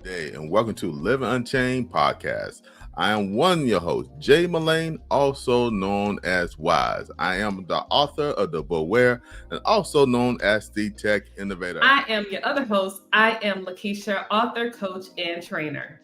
day, and welcome to Living Unchained Podcast. I am one of your hosts, Jay Melane, also known as Wise. I am the author of the Beware and also known as the Tech Innovator. I am your other host. I am Lekeisha, author, coach, and trainer.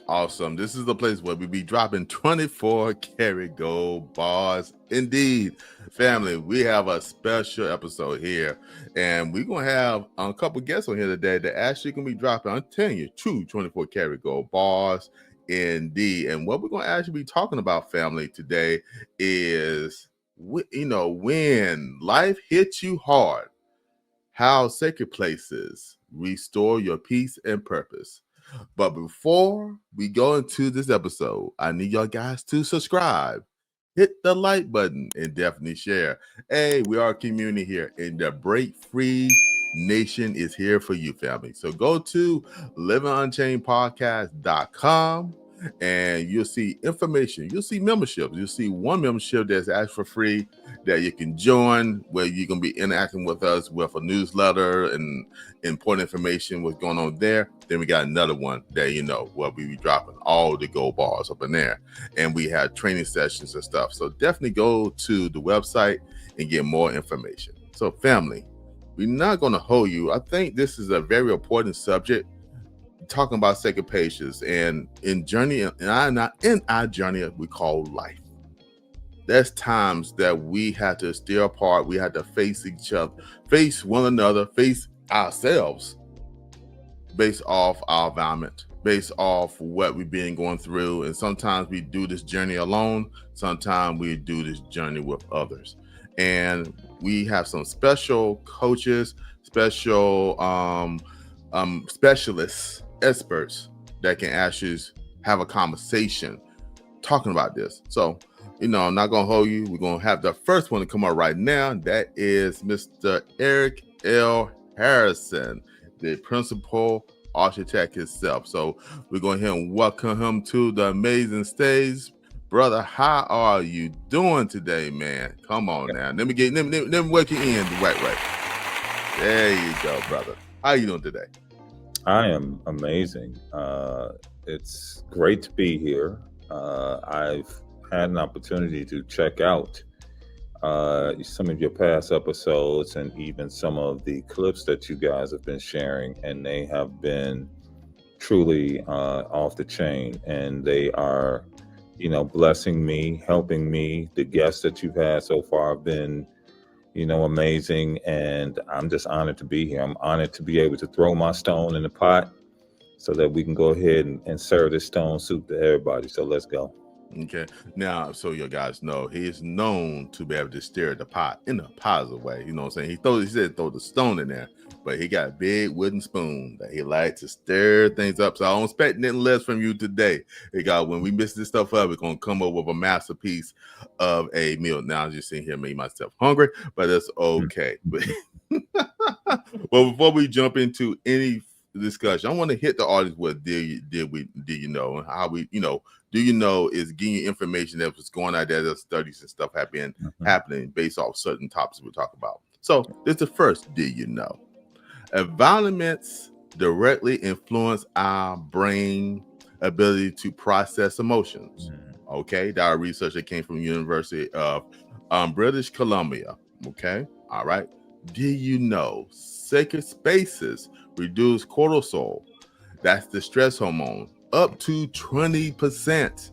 Awesome. This is the place where we be dropping 24 karat gold bars. Indeed, family, we have a special episode here, and we're going to have a couple guests on here today that actually going to be dropping, I'm telling you, true 24 karat gold bars. Indeed. And what we're going to actually be talking about, family, today is, when life hits you hard, how sacred places restore your peace and purpose. But before we go into this episode, I need y'all guys to subscribe, hit the like button, and definitely share. Hey, we are a community here, and the Break Free Nation is here for you, family. So go to livingunchainedpodcast.com and you'll see information. You'll see memberships. You'll see one membership that's actually for free that you can join, where you're going to be interacting with us with a newsletter and important information, what's going on there. Then we got another one that, where we be dropping all the gold bars up in there. And we have training sessions and stuff. So definitely go to the website and get more information. So family, we're not going to hold you. I think this is a very important subject, talking about sacred pages and in our journey we call life. There's times that we had to steer apart. We had to face each other, face one another, face ourselves based off our environment, based off what we've been going through. And sometimes we do this journey alone. Sometimes we do this journey with others. And we have some special coaches, special specialists, experts that can actually have a conversation talking about this. So, I'm not going to hold you. We're going to have the first one to come out right now. That is Mr. Eric L. Harrison, the principal architect himself. So we're going to hear and welcome him to the amazing stage. Brother, how are you doing today, man? Come on now. Let me work you in the right way. There you go, brother. How are you doing today? I am amazing. It's great to be here. I've had an opportunity to check out some of your past episodes and even some of the clips that you guys have been sharing, and they have been truly off the chain, and they are, blessing me, helping me. The guests that you've had so far have been amazing, and I'm just honored to be here. I'm honored to be able to throw my stone in the pot so that we can go ahead and serve this stone soup to everybody. So let's go. Okay. Now, so you guys know, he is known to be able to stir the pot in a positive way. You know what I'm saying? He said throw the stone in there, but he got a big wooden spoon that he likes to stir things up. So I don't expect nothing less from you today. When we mix this stuff up, we're going to come up with a masterpiece of a meal. Now I'm just sitting here making myself hungry, but that's okay. Well, before we jump into any discussion, I want to hit the audience with do you know, and how we, do you know is giving you information that was going out there, the studies and stuff have been happening based off certain topics we talk about. So this is the first, do you know? Environments directly influence our brain ability to process emotions. Okay, that our research that came from the University of British Columbia. Okay, all right. Do you know sacred spaces reduce cortisol? That's the stress hormone, up to 20%.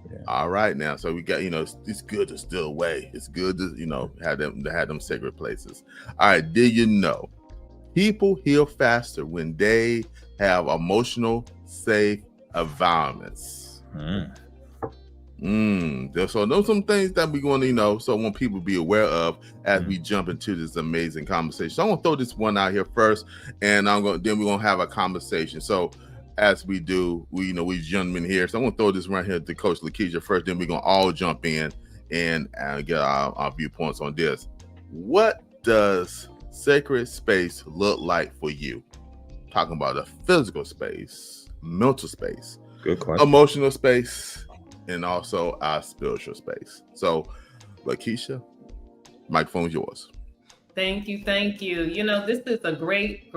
Yeah. All right, now, so we got, it's good to steal away. It's good to, have them sacred places. All right, did you know people heal faster when they have emotional, safe environments? So those are some things that we're going to, so I want people to be aware of as we jump into this amazing conversation. So I'm going to throw this one out here first, and then we're going to have a conversation. So as we do, we gentlemen here. So I'm going to throw this right here to Coach Lekeisha first, then we're going to all jump in and get our viewpoints on this. What does sacred space look like for you? Talking about a physical space, mental space, good question, emotional space, and also our spiritual space. So, Lekeisha, microphone is yours. Thank you. This is a great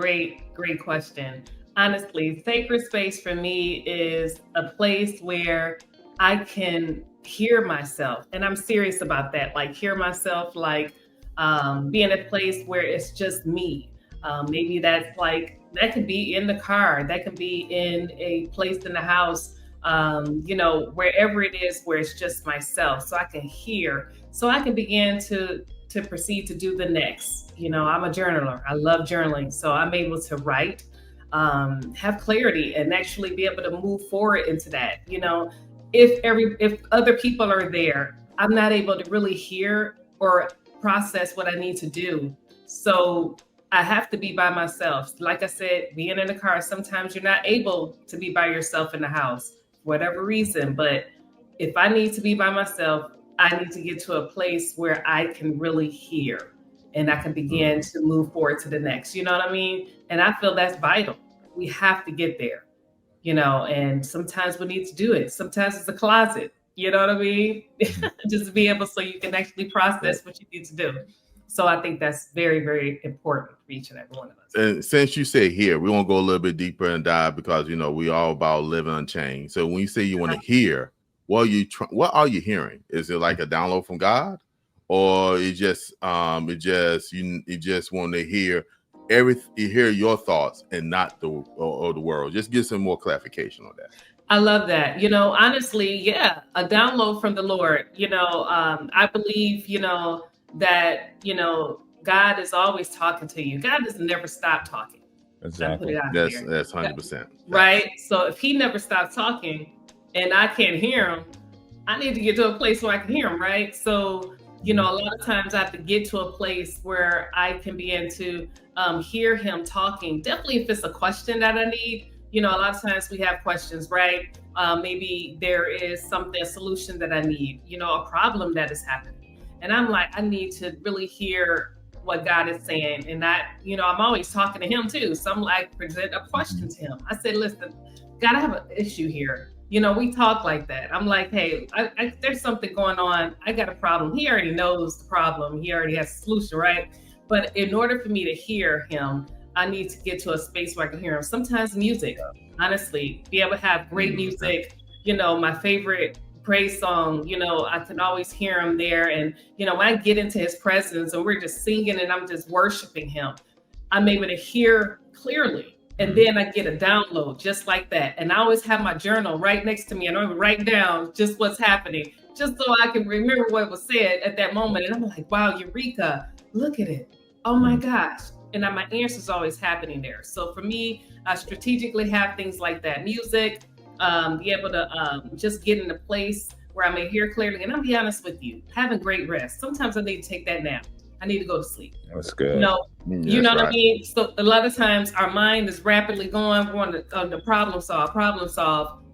question. Honestly, sacred space for me is a place where I can hear myself. And I'm serious about that. Like hear myself, like be in a place where it's just me. Maybe that's like, that could be in the car, that could be in a place in the house, wherever it is where it's just myself. So I can hear, so I can begin to proceed to do the next. I'm a journaler. I love journaling. So I'm able to write, have clarity, and actually be able to move forward into that. If other people are there, I'm not able to really hear or process what I need to do. So I have to be by myself. Like I said, being in the car, sometimes you're not able to be by yourself in the house, whatever reason. But if I need to be by myself, I need to get to a place where I can really hear and I can begin to move forward to the next. You know what I mean? And I feel that's vital. We have to get there, and sometimes we need to do it. Sometimes it's a closet, you know what I mean? Just to be able, so you can actually process what you need to do. So I think that's very, very important for each and every one of us. And since you say here, we want to go a little bit deeper and dive, because we all about living unchained. So when you say you want to hear, what are you hearing? Is it like a download from God, or you just want to hear you hear your thoughts and not the world? Just give some more clarification on that. I love that. Honestly, yeah, a download from the Lord. I believe, that, God is always talking to you. God doesn't never stop talking. Exactly. That's 100%. Right. So if he never stops talking and I can't hear him, I need to get to a place where I can hear him. Right. So, a lot of times I have to get to a place where I can begin to hear him talking. Definitely if it's a question that I need. A lot of times we have questions, right? Maybe there is a solution that I need, a problem that is happening. And I'm like, I need to really hear what God is saying. And I'm always talking to him too. So I'm like, present a question to him. I said, listen, God, I have an issue here. We talk like that. I'm like, hey, there's something going on. I got a problem. He already knows the problem. He already has a solution, right? But in order for me to hear him, I need to get to a space where I can hear him. Sometimes music, honestly, be able to have great music, my favorite praise song, I can always hear him there. And, when I get into his presence and we're just singing and I'm just worshiping him, I'm able to hear clearly. And then I get a download just like that. And I always have my journal right next to me and I'm write down just what's happening, just so I can remember what was said at that moment. And I'm like, wow, Eureka, look at it. Oh my gosh. And my answer's always happening there. So for me, I strategically have things like that. Music, be able to just get in a place where I may hear clearly. And I'll be honest with you, having great rest. Sometimes I need to take that nap. I need to go to sleep. That's good. You know what I mean? So a lot of times our mind is rapidly going, we want to problem solve,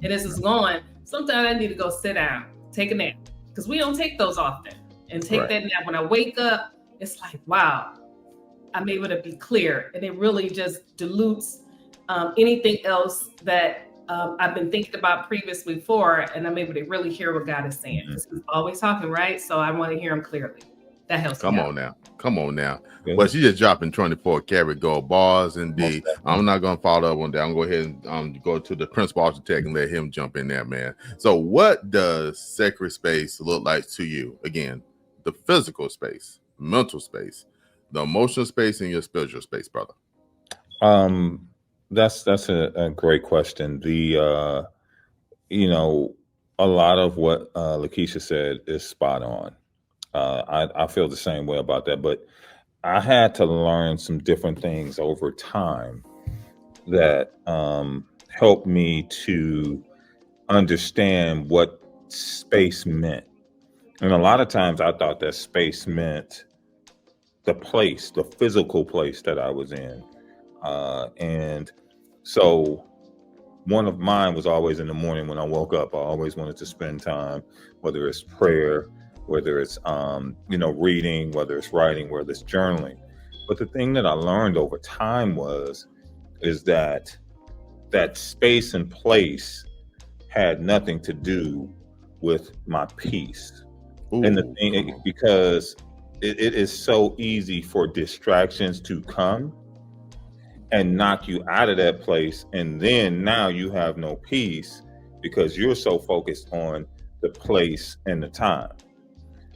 and this is going. Sometimes I need to go sit down, take a nap, because we don't take those often. And take that nap. When I wake up, it's like, wow, I'm able to be clear. And it really just dilutes anything else that I've been thinking about previously before, and I'm able to really hear what God is saying. Because he's always talking, right? So I want to hear him clearly. That helps. Come on now. Well, she just dropping 24 karat gold bars. Indeed. I'm not going to follow up on that. I'm going to go ahead and go to the principal architect and let him jump in there, man. So what does sacred space look like to you? Again, the physical space, mental space, the emotional space, and your spiritual space, brother. That's a great question. A lot of what Lekeisha said is spot on. I feel the same way about that, but I had to learn some different things over time that helped me to understand what space meant. And a lot of times I thought that space meant the physical place that I was in. And so one of mine was always in the morning when I woke up. I always wanted to spend time, whether it's prayer, whether it's, reading, whether it's writing, whether it's journaling. But the thing that I learned over time is that space and place had nothing to do with my peace. Ooh. And the thing, because it is so easy for distractions to come and knock you out of that place. And then now you have no peace because you're so focused on the place and the time.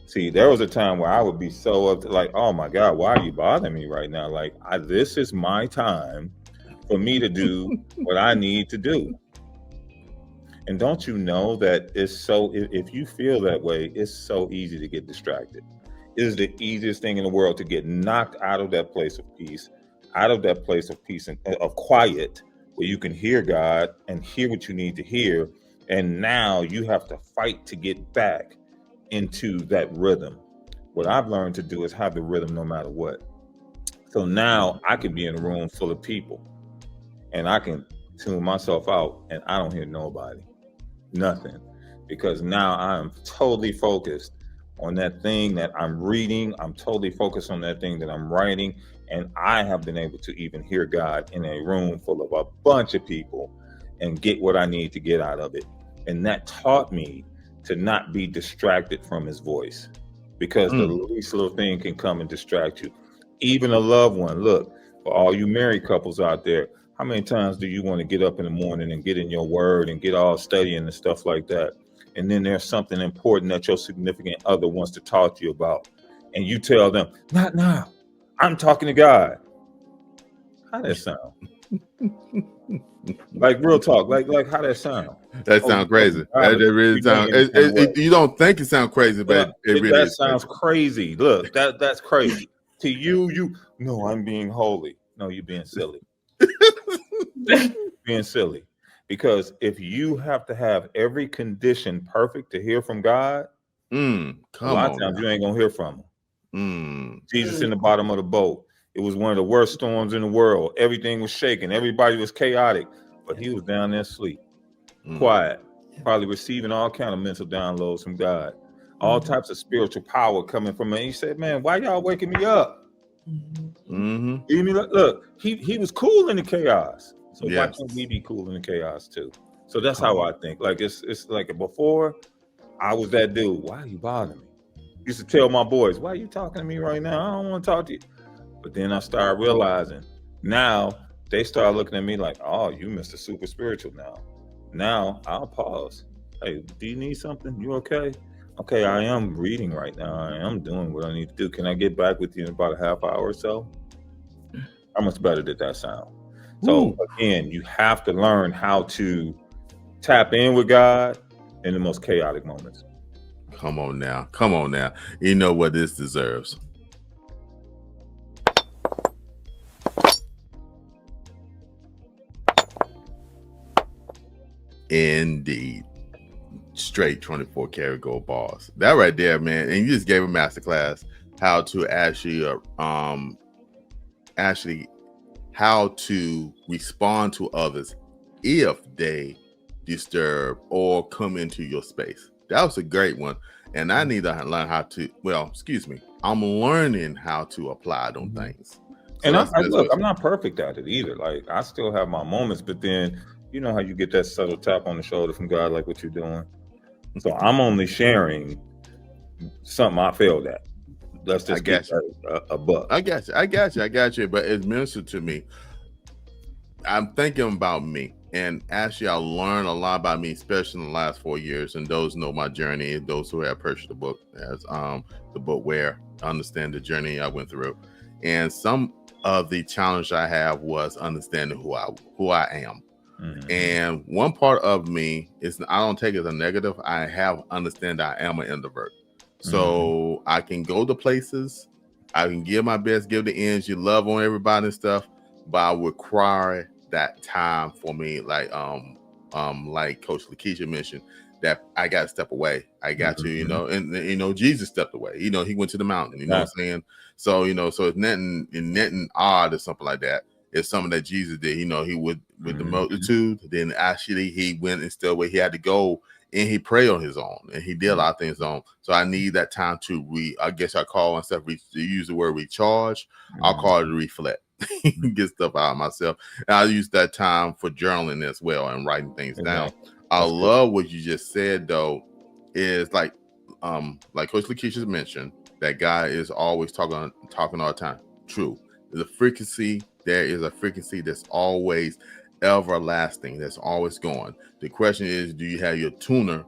See, there was a time where I would be so up to, like, oh my God, why are you bothering me right now? Like, this is my time for me to do what I need to do. And don't you know that it's so, if you feel that way, it's so easy to get distracted. It is the easiest thing in the world to get knocked out of that place of peace, out of that place of peace and of quiet, where you can hear God and hear what you need to hear. And now you have to fight to get back into that rhythm. What I've learned to do is have the rhythm no matter what. So now I can be in a room full of people and I can tune myself out and I don't hear nobody, nothing, because now I'm totally focused on that thing that I'm reading. I'm totally focused on that thing that I'm writing. And I have been able to even hear God in a room full of a bunch of people and get what I need to get out of it. And that taught me to not be distracted from his voice, because the least little thing can come and distract you. Even a loved one. Look, for all you married couples out there, how many times do you want to get up in the morning and get in your word and get all studying and stuff like that? And then there's something important that your significant other wants to talk to you about. And you tell them, not now, I'm talking to God. How that sound? Like real talk, like how that sound? That sounds crazy. That really sounds. You don't think it sounds crazy, but it really that is sounds crazy. Look, that's crazy. To you, no, I'm being holy. No, you're being silly. Being silly. Because if you have to have every condition perfect to hear from God, a lot of times you ain't gonna hear from him. Jesus in the bottom of the boat. It was one of the worst storms in the world. Everything was shaking. Everybody was chaotic, but he was down there asleep, quiet, probably receiving all kind of mental downloads from God, all types of spiritual power coming from him. He said, "Man, why y'all waking me up?" Look, he was cool in the chaos. So why can't we be cool in the chaos too? So that's how I think. Like it's like before, I was that dude. Why are you bothering me? Used to tell my boys, "Why are you talking to me right now? I don't want to talk to you." But then I started realizing, now they start looking at me like, "Oh, you Mr. Super Spiritual now." Now I'll pause. Hey, do you need something? You okay? Okay, I am reading right now. I am doing what I need to do. Can I get back with you in about a half hour or so? How much better did that sound? So again, you have to learn how to tap in with God in the most chaotic moments. Come on now. You know what this deserves. Indeed. Straight 24 karat gold bars. That right there, man. And you just gave a masterclass how to actually how to respond to others if they disturb or come into your space. That was a great one. And I need to learn how to, I'm learning how to apply those things. So and I'm not perfect at it either. Like I still have my moments, but then you know how you get that subtle tap on the shoulder from God, like what you're doing. So I'm only sharing something I failed at. Let's just get a buck. I got you. But it's ministered to me. I'm thinking about me, and actually, I learned a lot about me, especially in the last 4 years. And those know my journey. Those who have purchased the book, as the book where I understand the journey I went through, and some of the challenge I have was understanding who I am. And one part of me is I don't take it as a negative. I have understand that I am an introvert. So I can go to places, I can give my best, give the energy, love on everybody and stuff, but I require that time for me, like Coach Lekeisha mentioned, that I got to step away. I got to, and Jesus stepped away. He went to the mountain. You know what I'm saying? So so it's nothing odd or something like that. It's something that Jesus did. He would with the multitude. Then actually he went and still where he had to go, and he prayed on his own, and he did a lot of things on. So I need that time to I guess I call myself to use the word recharge. I'll call it reflect, get stuff out of myself. And I use that time for journaling as well and writing things down. I love what you just said though, is like Coach Lekeisha mentioned, that God is always talking all the time. True. The frequency There is a frequency that's always everlasting, that's always going. The question is, do you have your tuner,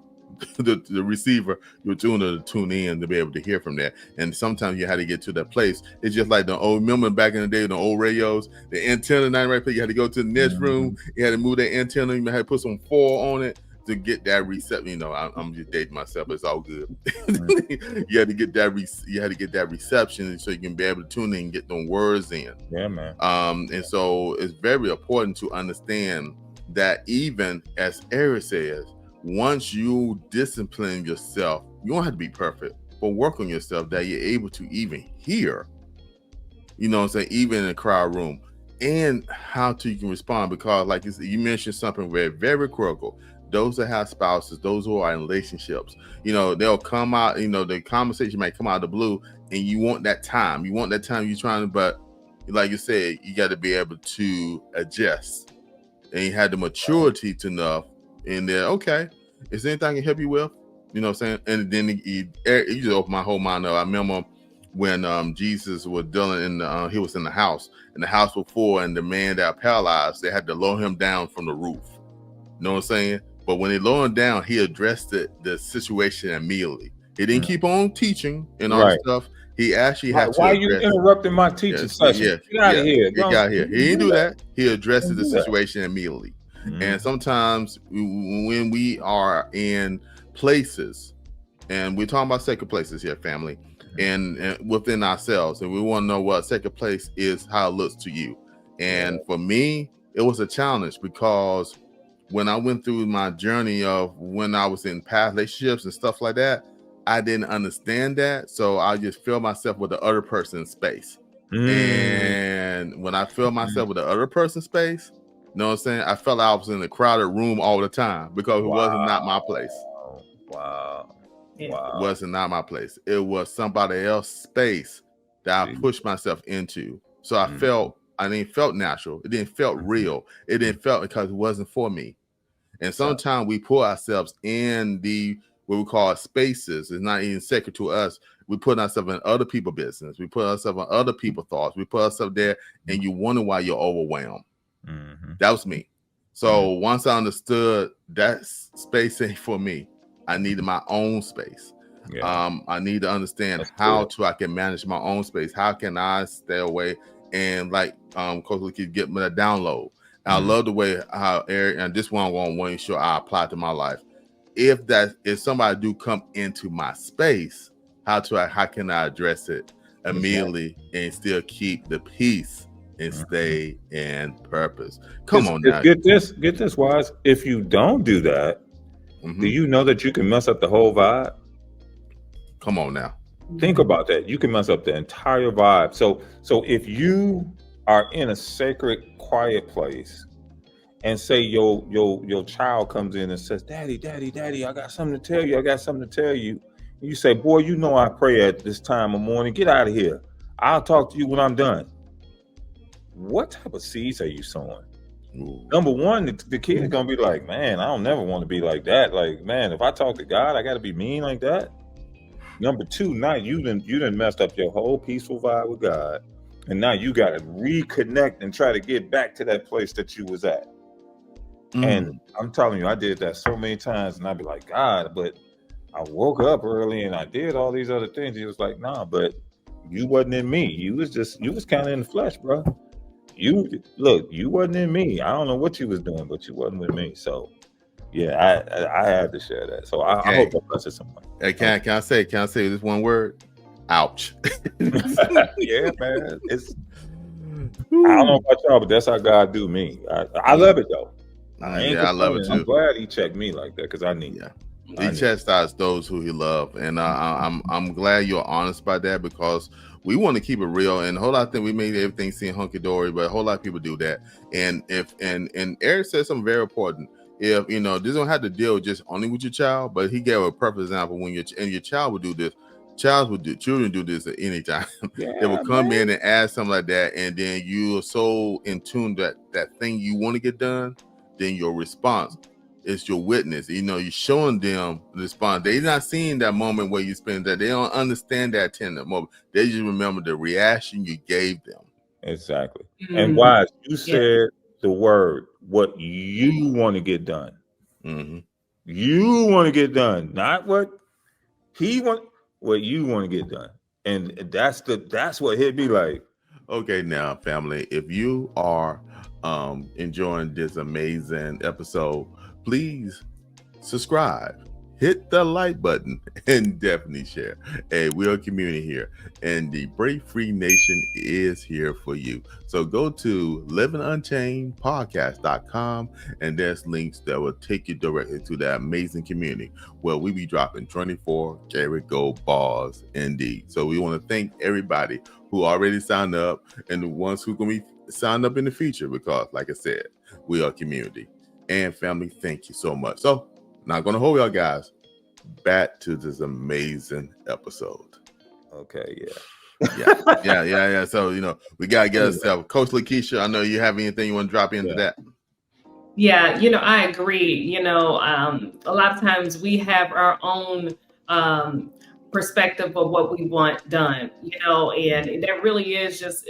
the receiver, your tuner to tune in to be able to hear from that? And sometimes you had to get to that place. It's just like the old, remember back in the day, the old radios, the antenna, not right place. You had to go to the next room. You had to move that antenna. You had to put some foil on it to get that reception. You know, I'm just dating myself. It's all good. You had to get that reception so you can be able to tune in and get them words in. Yeah, man. And so it's very important to understand that, even as Eric says, once you discipline yourself, you don't have to be perfect, but work on yourself that you're able to even hear, you know what I'm saying, even in a crowd room, and how to you can respond. Because like you mentioned something very, very critical. Those that have spouses, those who are in relationships, you know, they'll come out, you know, the conversation might come out of the blue, and you want that time. You're trying to, but like you said, you got to be able to adjust, and you had the maturity to know in there. Okay, is there anything I can help you with? You know what I'm saying? And then you just open my whole mind up. I remember when Jesus was dealing he was in the house before, and the man that paralyzed, they had to lower him down from the roof. You know what I'm saying? But when they lowered him down, he addressed the situation immediately. He didn't keep on teaching and all that stuff. He actually had to. Why are you interrupting my teaching session? Get out of here. Get out of here. He didn't do that. He addressed the situation immediately. And sometimes when we are in places, and we're talking about sacred places here, family, and within ourselves, and we want to know what a sacred place is, how it looks to you. And for me, it was a challenge, because when I went through my journey of when I was in past relationships and stuff like that, I didn't understand that. So I just filled myself with the other person's space. And when I filled myself with the other person's space, you know what I'm saying, I felt I was in a crowded room all the time, because it wasn't not my place. It wasn't not my place. It was somebody else's space that I pushed myself into. So I didn't felt natural. It didn't felt real. It didn't felt, because it wasn't for me. And sometimes we put ourselves in what we call spaces. It's not even sacred to us. We put ourselves in other people's business. We put ourselves in other people's thoughts. We put ourselves there, and you wonder why you're overwhelmed. That was me. So once I understood that space ain't for me, I needed my own space. I need to understand I can manage my own space. How can I stay away? And like Coach Lekeisha get me that download. I love the way how Eric, and this one I want to make sure I apply to my life. If somebody do come into my space, how can I address it immediately and still keep the peace and stay in purpose? Come on now. Get this, Wise. If you don't do that, do you know that you can mess up the whole vibe? Come on now. Think about that. You can mess up the entire vibe. So if you are in a sacred, quiet place, and say your child comes in and says, Daddy, I got something to tell you. And you say, boy, you know I pray at this time of morning. Get out of here. I'll talk to you when I'm done. What type of seeds are you sowing? Number one, the kid is gonna be like, man, I don't never want to be like that. Like, man, if I talk to God, I gotta be mean like that. Number two, now you done messed up your whole peaceful vibe with God, and now you gotta reconnect and try to get back to that place that you was at. And I'm telling you, I did that so many times, and I'd be like, God, but I woke up early and I did all these other things. He was like, nah, but you wasn't in me. You was kind of in the flesh, bro. You wasn't in me. I don't know what you was doing, but you wasn't with me. So yeah, I had to share that. So I hope that blesses someone. Hey, can I say this one word? Ouch. Yeah, man. I don't know about y'all, but that's how God do me. I love it though. I love it too. I'm glad he checked me like that, because I need it. He chastised those who he loved, and I'm glad you're honest about that, because we want to keep it real. And a whole lot of things, we made everything seem hunky dory, but a whole lot of people do that. And and Eric said something very important. If this don't have to deal just only with your child, but he gave a perfect example when your child would do this. Children do this at any time. They will come in and ask something like that, and then you are so in tune that thing you want to get done, then your response is your witness. You're showing them the response. They're not seeing that moment where you spend that. They don't understand that tender moment. They just remember the reaction you gave them. Exactly. And Wise, you said the word, what you want to get done. Mm-hmm. You want to get done, not what he want, what you want to get done. And that's what hit me like. Okay, now, family, if you are enjoying this amazing episode, please subscribe, hit the like button, and definitely share. Hey, we're a community here, and the Break Free Nation is here for you. So go to livingunchainedpodcast.com, and there's links that will take you directly to that amazing community where we be dropping 24 karat gold bars indeed. So we want to thank everybody who already signed up and the ones who going to be signed up in the future, because like I said, we are a community. And family, thank you so much. So not going to hold y'all guys. Back to this amazing episode. Okay, Yeah. So, we got to get ourselves. Coach Lekeisha, I know you have anything you want to drop into that? Yeah, I agree. A lot of times we have our own perspective of what we want done, and that really is just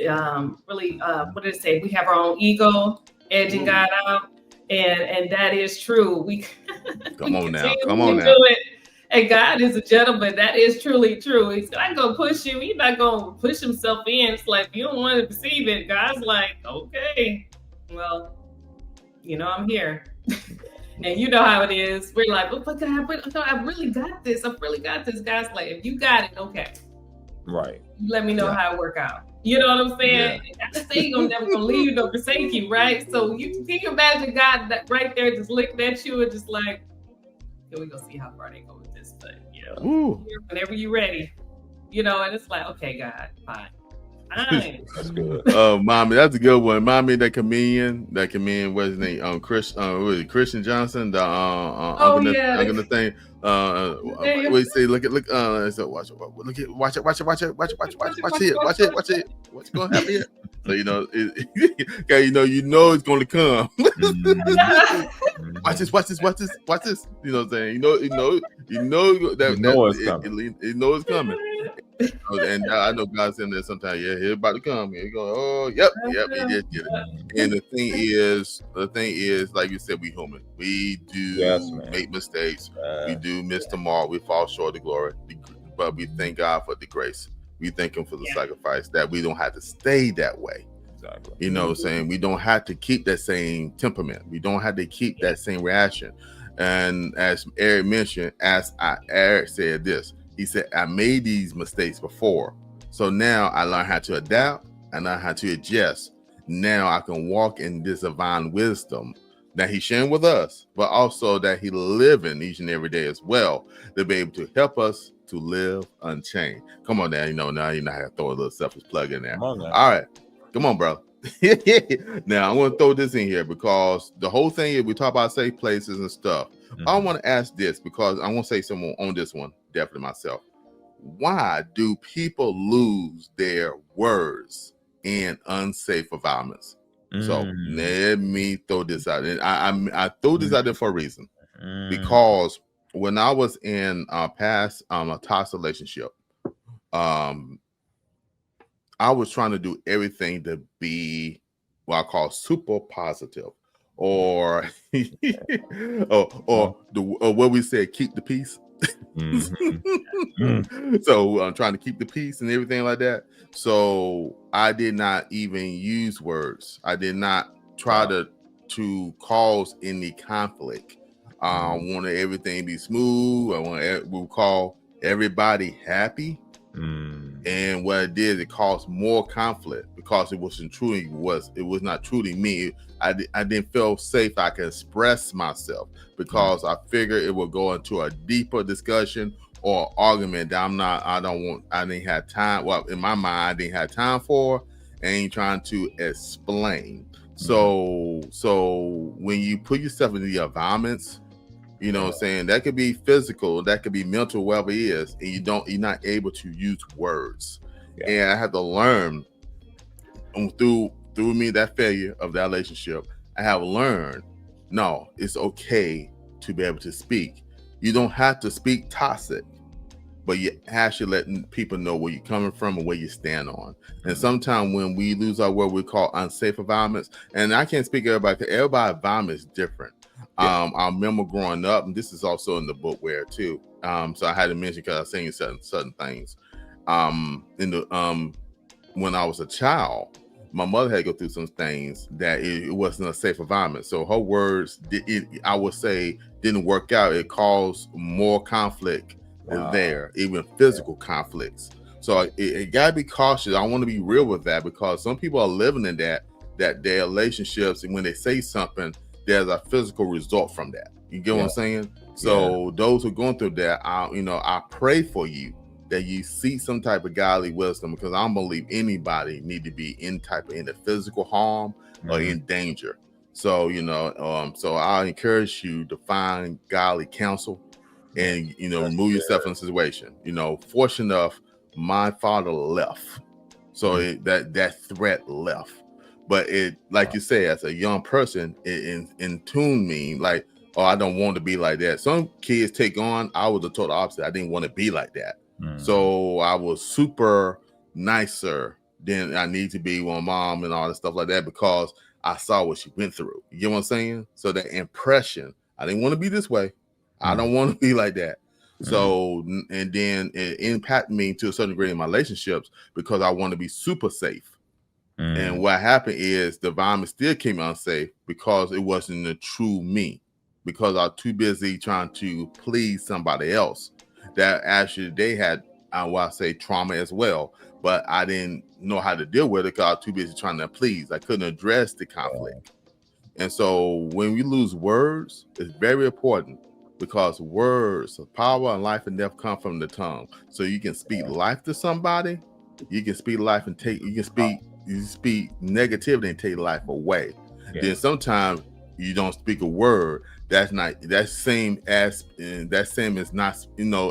what did it say? We have our own ego edging God out. And that is true. Come on now. Do it. And God is a gentleman. That is truly true. He's not going to push you. He's not going to push himself in. It's like, you don't want to receive it. God's like, okay, well, I'm here. And you know how it is. We're like, oh, but God, I really got this. I really got this. God's like, if you got it, okay. Right. You let me know how it work out. You know what I'm saying? Yeah. That's the thing. He's never gonna leave you nor forsake you, right? So you can imagine God that right there just looking at you and just like, here we go see how far they go with this thing. Whenever you're ready, and it's like, okay, God, fine. That's good. Mommy, that's a good one. Mommy, that comedian, what's his name? Christian Johnson, the uncle the thing. We say, look. So watch it. Watch it. What's going to happen here? So it's going to come. Watch this. You know what I'm saying? It's coming. You know it's coming. And I know God's in there sometimes. Yeah, he's about to come. Here you go. Oh, yep, he did get it. And the thing is, like you said, we human. We do make mistakes. We do miss the mark. We fall short of glory. But we thank God for the grace. We thank Him for the sacrifice that we don't have to stay that way. Exactly. You know what I'm saying? We don't have to keep that same temperament. We don't have to keep that same reaction. And as Eric mentioned, Eric said this. He said, I made these mistakes before. So now I learned how to adapt. I learned how to adjust. Now I can walk in this divine wisdom that He's sharing with us, but also that He living each and every day as well, to be able to help us to live unchained. Come on now, now you know how to throw a little selfish plug in there. All right. Come on, bro. Now I want to throw this in here because the whole thing is we talk about safe places and stuff. Mm-hmm. I want to ask this because I want to say something on this one, definitely myself. Why do people lose their words in unsafe environments? So let me throw this out. And I throw this out there for a reason. Because when I was in a past a toxic relationship, I was trying to do everything to be what I call super positive, or what we said, keep the peace. So I'm trying to keep the peace and everything like that. So I did not even use words. I did not try to cause any conflict. I wanted everything to be smooth. I wanted we call everybody happy. And what it did, it caused more conflict because it was not truly me. I didn't feel safe. I could express myself because I figured it would go into a deeper discussion or argument that I didn't have time. Well, in my mind, I didn't have time for. I ain't trying to explain. So when you put yourself in the environments, you know what I'm saying, that could be physical, that could be mental, whatever it is, and you're not able to use words. And I had to learn through me, that failure of that relationship, I have learned, no, it's okay to be able to speak. You don't have to speak toxic. but you actually letting people know where you're coming from and where you stand on. And sometimes when we lose our word, we call unsafe environments. And I can't speak to everybody because everybody's environment is different. I remember growing up, and this is also in the book where too. So I had to mention because I was saying certain things. In the when I was a child, my mother had to go through some things that it wasn't a safe environment. So her words, I would say, didn't work out. It caused more conflict there, even physical conflicts. So it got to be cautious. I want to be real with that because some people are living in that their relationships, and when they say something, there's a physical result from that. You get what I'm saying? So those who are going through that, I pray for you that you see some type of godly wisdom, because I don't believe anybody need to be in the physical harm or in danger. So, so I encourage you to find godly counsel and, remove yourself from the situation. Fortunate enough, my father left. So that threat left. But it, like you say, as a young person, it in tune me like, oh, I don't want to be like that. Some kids take on, I was the total opposite. I didn't want to be like that. So I was super nicer than I need to be with mom and all that stuff like that, because I saw what she went through. You get what I'm saying? So that impression, I didn't want to be this way. I don't want to be like that. So, and then it impacted me to a certain degree in my relationships because I want to be super safe. And what happened is the environment still came unsafe because it wasn't the true me, because I was too busy trying to please somebody else. That actually they had, I say, trauma as well, but I didn't know how to deal with it because I was too busy trying to please. I couldn't address the conflict. And so when we lose words, it's very important, because words of power and life and death come from the tongue. So you can speak life to somebody, you can speak life and you speak negativity and take life away. Then sometimes you don't speak a word. That's same as not,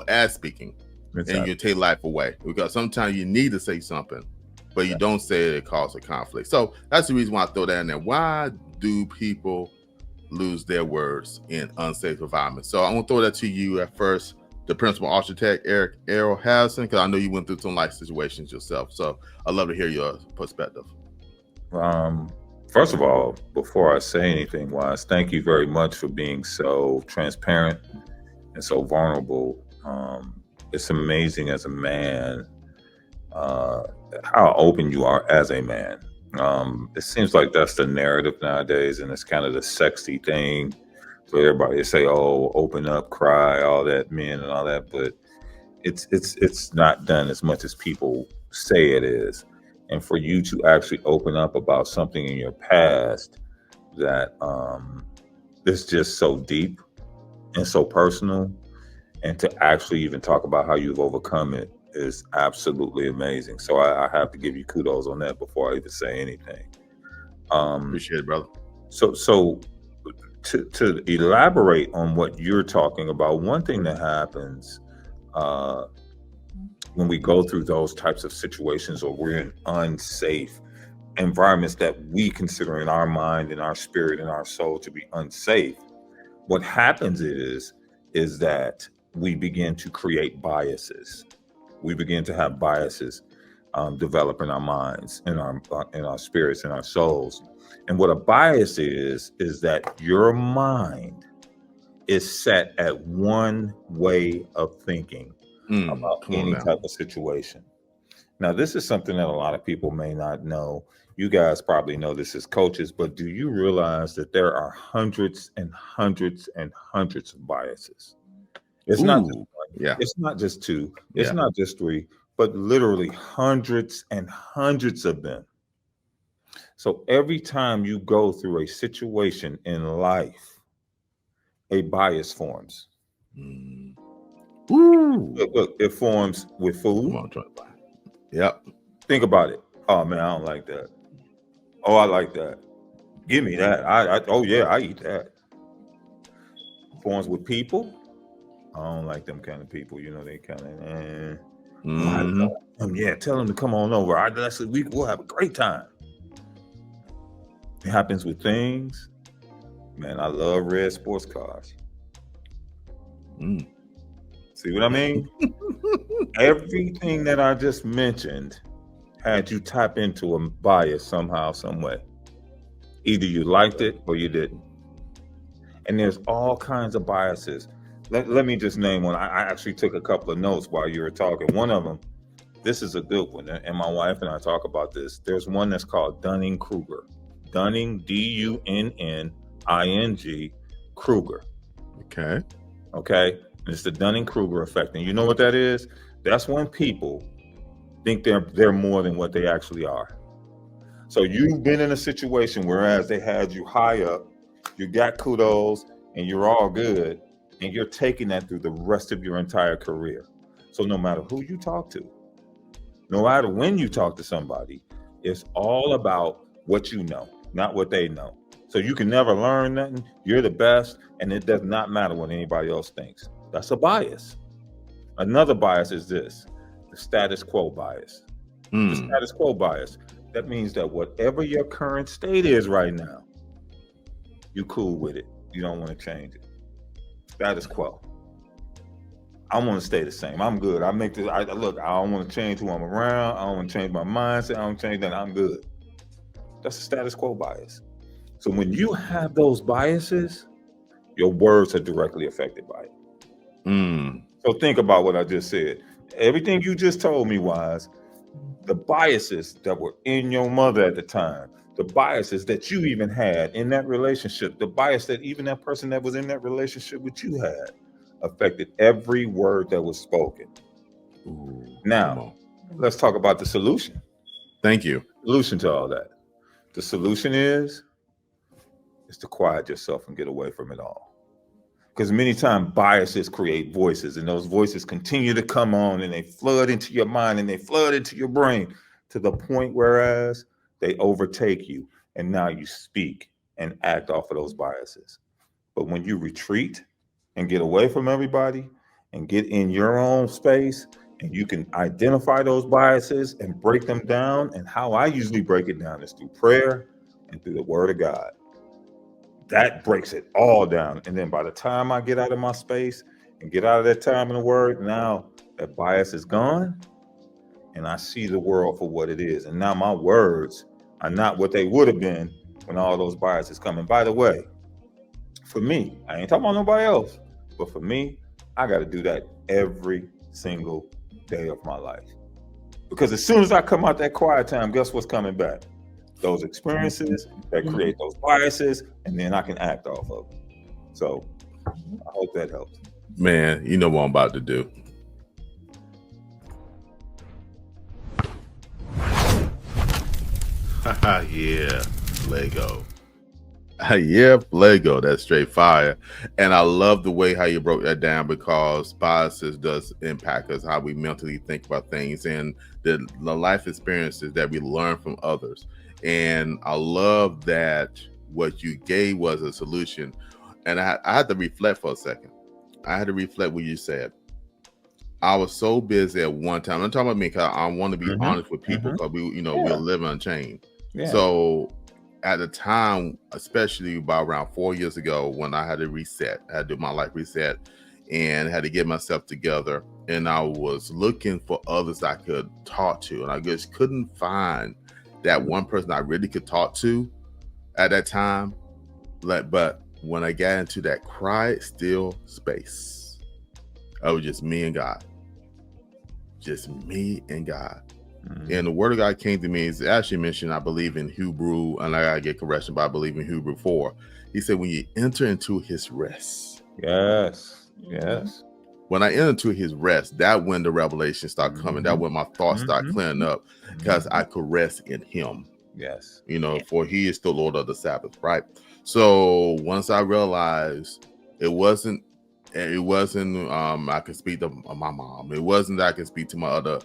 as speaking. And you take life away, because sometimes you need to say something, but you don't say it causes a conflict. So that's the reason why I throw that in there. Why do people lose their words in unsafe environments? So I'm gonna throw that to you at first, the principal architect, Eric Errol Harrison, because I know you went through some life situations yourself. So I'd love to hear your perspective. First of all, before I say anything, Wise, thank you very much for being so transparent and so vulnerable. It's amazing as a man how open you are as a man. It seems like that's the narrative nowadays, and it's kind of the sexy thing for everybody to say, "Oh, open up, cry, all that, men and all that." But it's not done as much as people say it is. And for you to actually open up about something in your past that is just so deep and so personal, and to actually even talk about how you've overcome it is absolutely amazing. So I have to give you kudos on that before I even say anything. Appreciate it, brother. So to elaborate on what you're talking about, one thing that happens when we go through those types of situations, or we're in unsafe environments that we consider in our mind and our spirit and our soul to be unsafe, what happens is that we begin to create biases. We begin to have biases develop in our minds, in our spirits, in our souls. And what a bias is that your mind is set at one way of thinking about any type of situation. Now, this is something that a lot of people may not know. You guys probably know this as coaches, but do you realize that there are hundreds and hundreds and hundreds of biases? It's not just one. It's not just two. It's not just three, but literally hundreds and hundreds of them. So every time you go through a situation in life, a bias forms. Look, it forms with food. Think about it. Oh man, I don't like that. Oh, I like that. Give me that. Oh yeah, I eat that. Forms with people. I don't like them kind of people. They kind of. Yeah, tell them to come on over. We'll have a great time. It happens with things. Man, I love red sports cars. See what I mean? Everything that I just mentioned had you tap into a bias somehow, some way. Either you liked it or you didn't. And there's all kinds of biases. Let me just name one. I actually took a couple of notes while you were talking. One of them, this is a good one, and my wife and I talk about this. There's one that's called Dunning-Kruger. Dunning, Dunning, Kruger. Okay. Okay? And it's the Dunning-Kruger effect. And you know what that is? That's when people think they're more than what they actually are. So you've been in a situation whereas they had you high up, you got kudos, and you're all good, and you're taking that through the rest of your entire career. So no matter who you talk to, no matter when you talk to somebody, it's all about what you know, not what they know. So you can never learn nothing. You're the best, and it does not matter what anybody else thinks. That's a bias. Another bias is this, the status quo bias. The status quo bias. That means that whatever your current state is right now, you cool with it. You don't want to change it. Status quo. I want to stay the same. I'm good. Look, I don't want to change who I'm around. I don't want to change my mindset. I don't change that. I'm good. That's a status quo bias. So when you have those biases, your words are directly affected by it. So think about what I just said. Everything you just told me was the biases that were in your mother at the time, the biases that you even had in that relationship, the bias that even that person that was in that relationship with you had, affected every word that was spoken. Now, let's talk about the solution. Thank you. Solution to all that. The solution is to quiet yourself and get away from it all. Because many times biases create voices, and those voices continue to come on, and they flood into your mind and they flood into your brain to the point whereas they overtake you, and now you speak and act off of those biases. But when you retreat and get away from everybody and get in your own space, and you can identify those biases and break them down, and how I usually break it down is through prayer and through the word of God. That breaks it all down. And then by the time I get out of my space and get out of that time in the word, now that bias is gone and I see the world for what it is. And now my words are not what they would have been when all those biases come. And by the way, for me, I ain't talking about nobody else, but for me, I got to do that every single day of my life. Because as soon as I come out that quiet time, guess what's coming back? Those experiences that create those biases, and then I can act off of them. So I hope that helps. Man, you know what I'm about to do. Yeah, Lego. Yeah, Lego. That's straight fire. And I love the way how you broke that down, because biases does impact us, how we mentally think about things, and the life experiences that we learn from others. And I love that what you gave was a solution. And I had to reflect for a second. I had to reflect what you said. I was so busy at one time. I'm talking about me, because I want to be honest with people, because we're living unchained. Yeah. So at the time, especially about around 4 years ago, when I had to reset, I had to do my life reset and had to get myself together. And I was looking for others I could talk to. And I just couldn't find that one person I really could talk to at that time. But when I got into that quiet, still space, it was just me and God. Just me and God. And the word of God came to me. It's actually mentioned, I believe, in Hebrew, and I gotta get correction, but I believe in Hebrew 4. He said, when you enter into his rest. Yes. When I enter into his rest, that when the revelation start coming, that when my thoughts start clearing up, because I could rest in him. Yes. For he is the Lord of the Sabbath, right? So once I realized it wasn't I could speak to my mom. It wasn't that I could speak to my other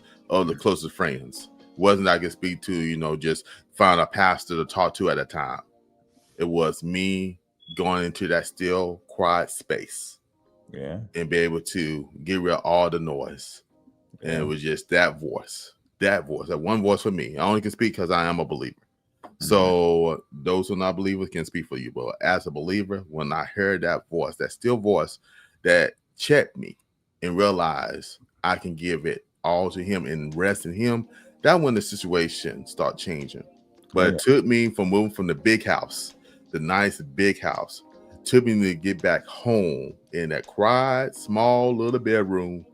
closest friends. It wasn't that I could speak to, just find a pastor to talk to at a time. It was me going into that still, quiet space. Yeah. And be able to get rid of all the noise. Yeah. And it was just that one voice for me. I only can speak because I am a believer. So those who are not believers can speak for you. But as a believer, when I heard that voice, that still voice that checked me, and realize I can give it all to him and rest in him, that when the situation start changing. But it took me from moving from the big house, the nice big house, took me to get back home in that quiet, small little bedroom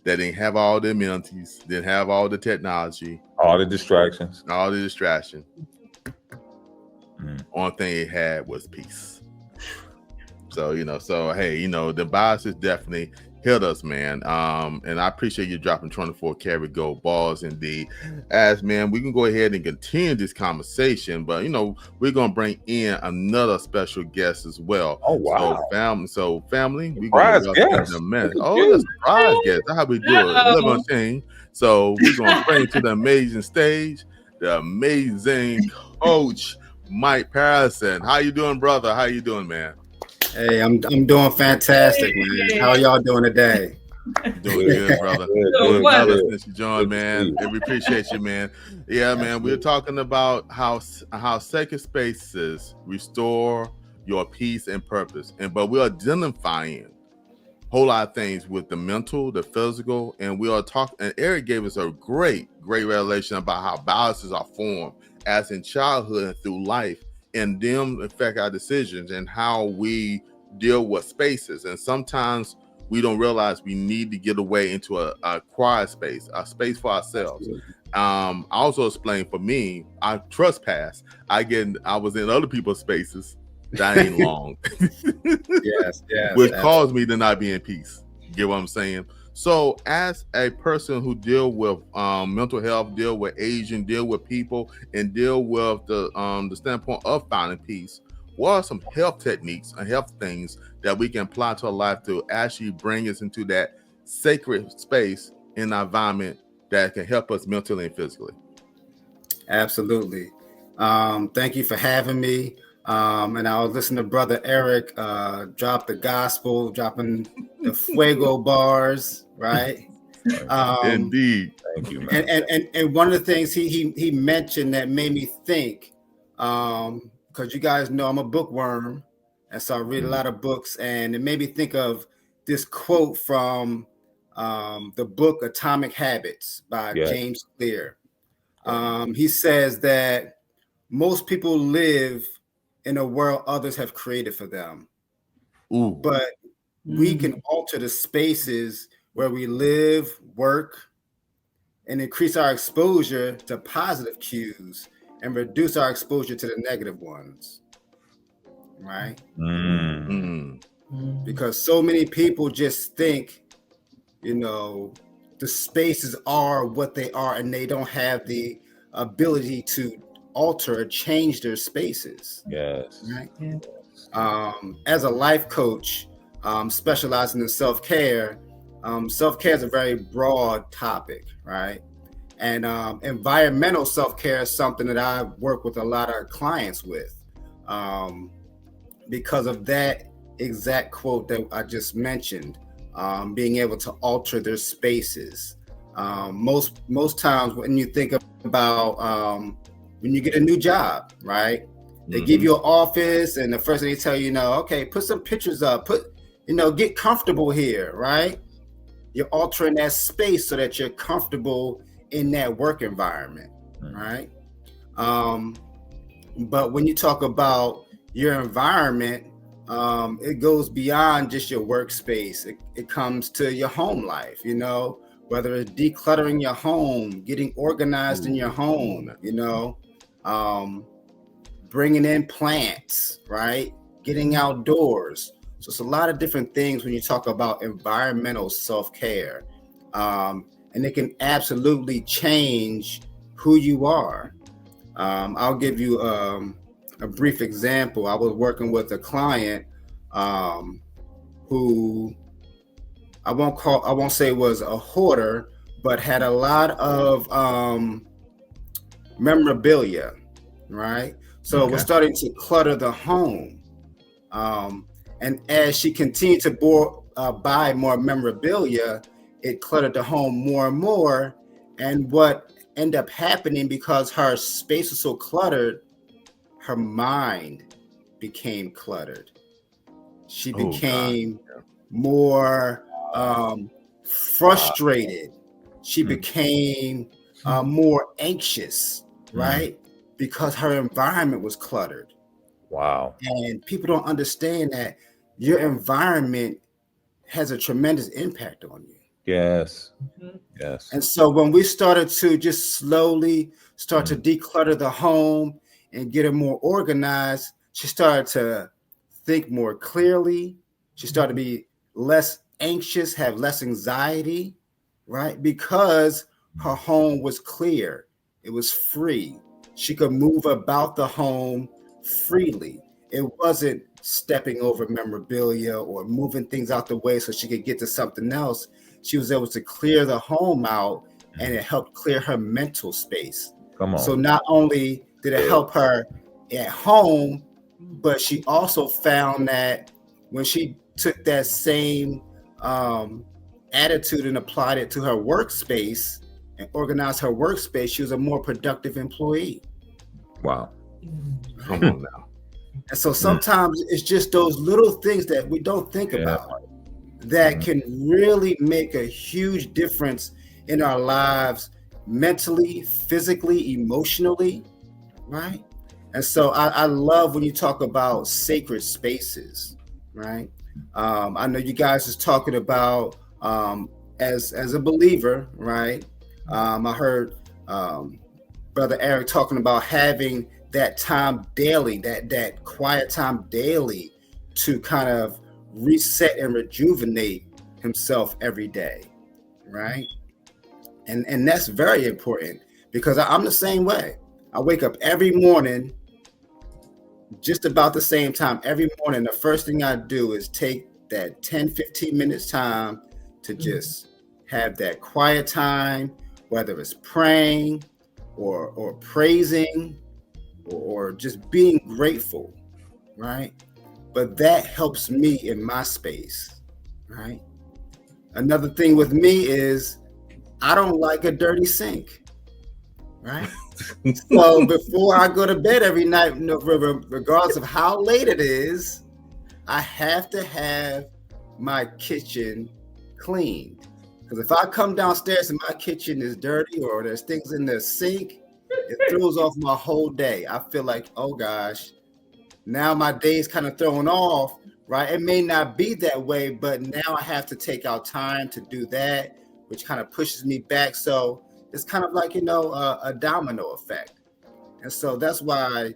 that didn't have all the amenities, didn't have all the technology, all the distractions. Only thing it had was peace. So, hey, the biases definitely hit us, man. And I appreciate you dropping 24 karat gold bars indeed. As man, we can go ahead and continue this conversation, but we're gonna bring in another special guest as well. Oh wow! So family, we're gonna welcome the man. Oh, the surprise guest. That's how we do it. Living Unchained. So we're gonna bring to the amazing stage the amazing Coach Mike Patterson. How you doing, brother? How you doing, man? Hey, I'm doing fantastic, man. How y'all doing today? Doing good, brother. Good. Since you joined, man. And we appreciate you, man. Yeah, man. We're talking about how sacred spaces restore your peace and purpose. But we're identifying a whole lot of things with the mental, the physical, and we are talking. And Eric gave us a great revelation about how biases are formed as in childhood and through life, and them affect our decisions and how we deal with spaces. And sometimes we don't realize we need to get away into a quiet space, a space for ourselves. I also explained for me, I trespass. I was in other people's spaces that ain't long. Yes. Which caused me to not be in peace. You get what I'm saying? So as a person who deal with mental health, deal with aging, deal with people, and deal with the standpoint of finding peace, what are some health techniques and health things that we can apply to our life to actually bring us into that sacred space in our environment that can help us mentally and physically? Absolutely. Thank you for having me. And I was listening to Brother Eric drop the gospel, dropping the fuego bars, right? Indeed. Thank you, man. And one of the things he mentioned that made me think, because you guys know I'm a bookworm, and so I read a lot of books, and it made me think of this quote from the book Atomic Habits by James Clear. He says that most people live in a world others have created for them. But we can alter the spaces where we live, work, and increase our exposure to positive cues and reduce our exposure to the negative ones. Right? Because so many people just think, the spaces are what they are, and they don't have the ability to alter or change their spaces. Yes. Right? As a life coach, specializing in self-care, self-care is a very broad topic, right? And environmental self-care is something that I work with a lot of clients with, because of that exact quote that I just mentioned, being able to alter their spaces. Most times when you think about when you get a new job, right? They give you an office, and the first thing they tell you, okay, put some pictures up, get comfortable here, right? You're altering that space so that you're comfortable in that work environment, right? But when you talk about your environment, it goes beyond just your workspace. It comes to your home life, whether it's decluttering your home, getting organized in your home, bringing in plants, right? Getting outdoors. So it's a lot of different things when you talk about environmental self-care. And it can absolutely change who you are. I'll give you a brief example. I was working with a client who I won't say was a hoarder, but had a lot of memorabilia, right? So we're starting to clutter the home. And as she continued to buy more memorabilia, it cluttered the home more and more. And what ended up happening, because her space was so cluttered, her mind became cluttered. She became more frustrated. She became more anxious, right? Because her environment was cluttered. Wow. And people don't understand that your environment has a tremendous impact on you. Yes. Yes. And so when we started to just slowly start to declutter the home and get it more organized, she started to think more clearly. She started to be less anxious, have less anxiety, right? Because her home was clear. It was free. She could move about the home freely. It wasn't stepping over memorabilia or moving things out the way so she could get to something else. She was able to clear the home out, and it helped clear her mental space. Come on. So not only did it help her at home, but she also found that when she took that same attitude and applied it to her workspace and organized her workspace, she was a more productive employee. Wow. Come on now. And so sometimes it's just those little things that we don't think about that can really make a huge difference in our lives, mentally, physically, emotionally, right? And so I love when you talk about sacred spaces, right? I know you guys is talking about as a believer, right? I heard Brother Eric talking about having that time daily, that quiet time daily to kind of reset and rejuvenate himself every day, right? And that's very important because I'm the same way. I wake up every morning just about the same time every morning. The first thing I do is take that 10-15 minutes time to just have that quiet time, whether it's praying or praising or just being grateful, right? But that helps me in my space, right? Another thing with me is I don't like a dirty sink, right? So before I go to bed every night, regardless of how late it is, I have to have my kitchen cleaned. Because if I come downstairs and my kitchen is dirty or there's things in the sink, it throws off my whole day. I feel like, oh gosh, now my day is kind of thrown off, right? It may not be that way, but now I have to take out time to do that, which kind of pushes me back. So it's kind of like, a domino effect. And so that's why,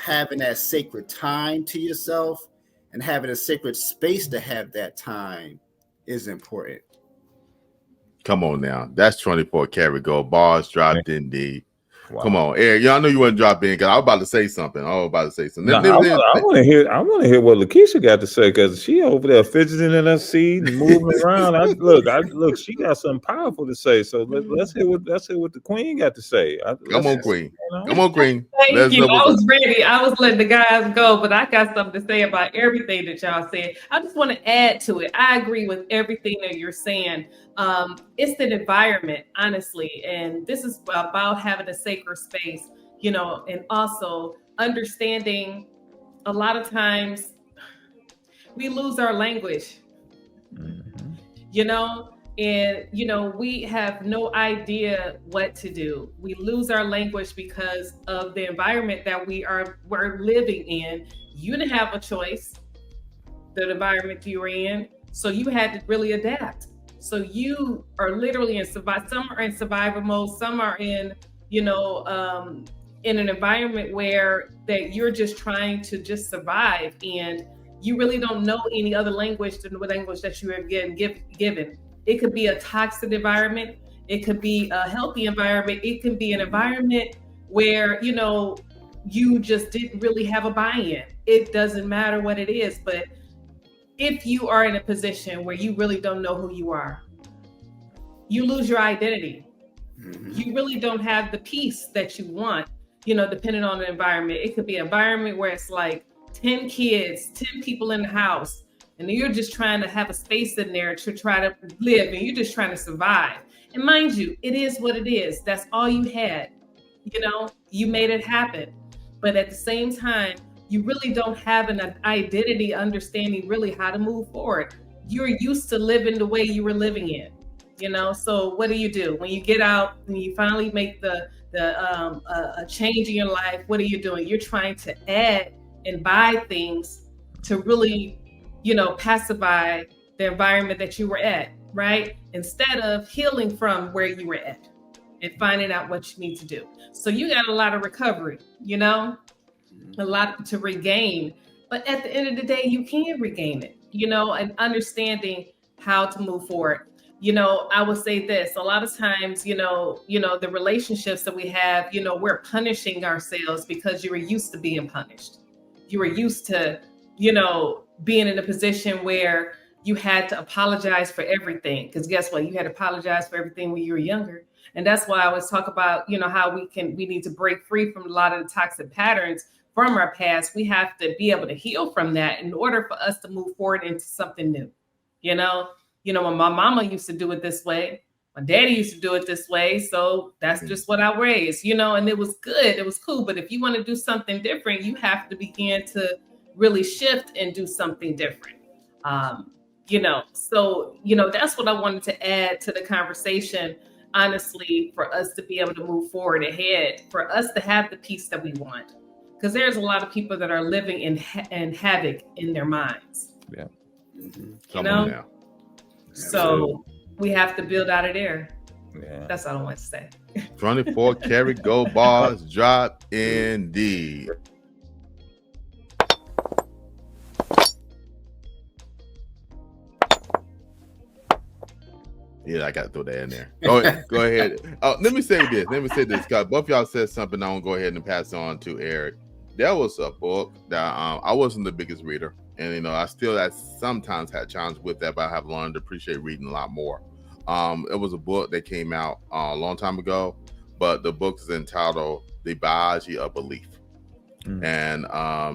having that sacred time to yourself and having a sacred space to have that time is important. Come on now. That's 24 karat gold. Bars dropped in the. Wow. Come on, Eric. I know you want to drop in because I was about to say something. No, I want to hear what Lekeisha got to say because she over there fidgeting in her seat and moving around. Look, she got something powerful to say. So let's hear what the Queen got to say. Come on, Queen. Come on, Queen. Thank you. I was ready. I was letting the guys go, but I got something to say about everything that y'all said. I just want to add to it. I agree with everything that you're saying. It's the environment, honestly, and this is about having a sacred space, and also understanding a lot of times we lose our language, and we have no idea what to do. We lose our language because of the environment that we're living in. You didn't have a choice, the environment you were in, so you had to really adapt. So you are literally in survival. Some are in survival mode. Some are in, in an environment where that you're just trying to just survive, and you really don't know any other language than the language that you are given. It could be a toxic environment. It could be a healthy environment. It can be an environment where you just didn't really have a buy-in. It doesn't matter what it is, but if you are in a position where you really don't know who you are, you lose your identity. Mm-hmm. You really don't have the peace that you want, depending on the environment. It could be an environment where it's like 10 kids, 10 people in the house, and you're just trying to have a space in there to try to live, and you're just trying to survive. And mind you, it is what it is. That's all you had. You made it happen. But at the same time, you really don't have an identity understanding really how to move forward. You're used to living the way you were living in. you know. So what do when you get out, when you finally make a change in your life? What are you doing? You're trying to add and buy things to really, pacify the environment that you were at, right? Instead of healing from where you were at and finding out what you need to do. So you got a lot of recovery, a lot to regain. But at the end of the day, you can regain it, and understanding how to move forward. I would say this, a lot of times, the relationships that we have, we're punishing ourselves because you were used to being punished. You were used to, being in a position where you had to apologize for everything. Because guess what? You had to apologize for everything when you were younger. And that's why I always talk about, how we need to break free from a lot of the toxic patterns from our past. We have to be able to heal from that in order for us to move forward into something new. When my mama used to do it this way, my daddy used to do it this way. So that's just what I raised, and it was good. It was cool. But if you want to do something different, you have to begin to really shift and do something different. So, that's what I wanted to add to the conversation, honestly, for us to be able to move forward ahead, for us to have the peace that we want. Because there's a lot of people that are living in havoc in their minds. Yeah. Come on now. So we have to build out of there. Yeah. That's all I want to say. 24 karat gold bars drop indeed. Yeah, I got to throw that in there. Go ahead. Let me say this, because both y'all said something. I want to go ahead and pass on to Eric. There was a book that I wasn't the biggest reader, and I sometimes had challenges with that, but I have learned to appreciate reading a lot more. It was a book that came out a long time ago, but the book is entitled "The Biology of Belief," and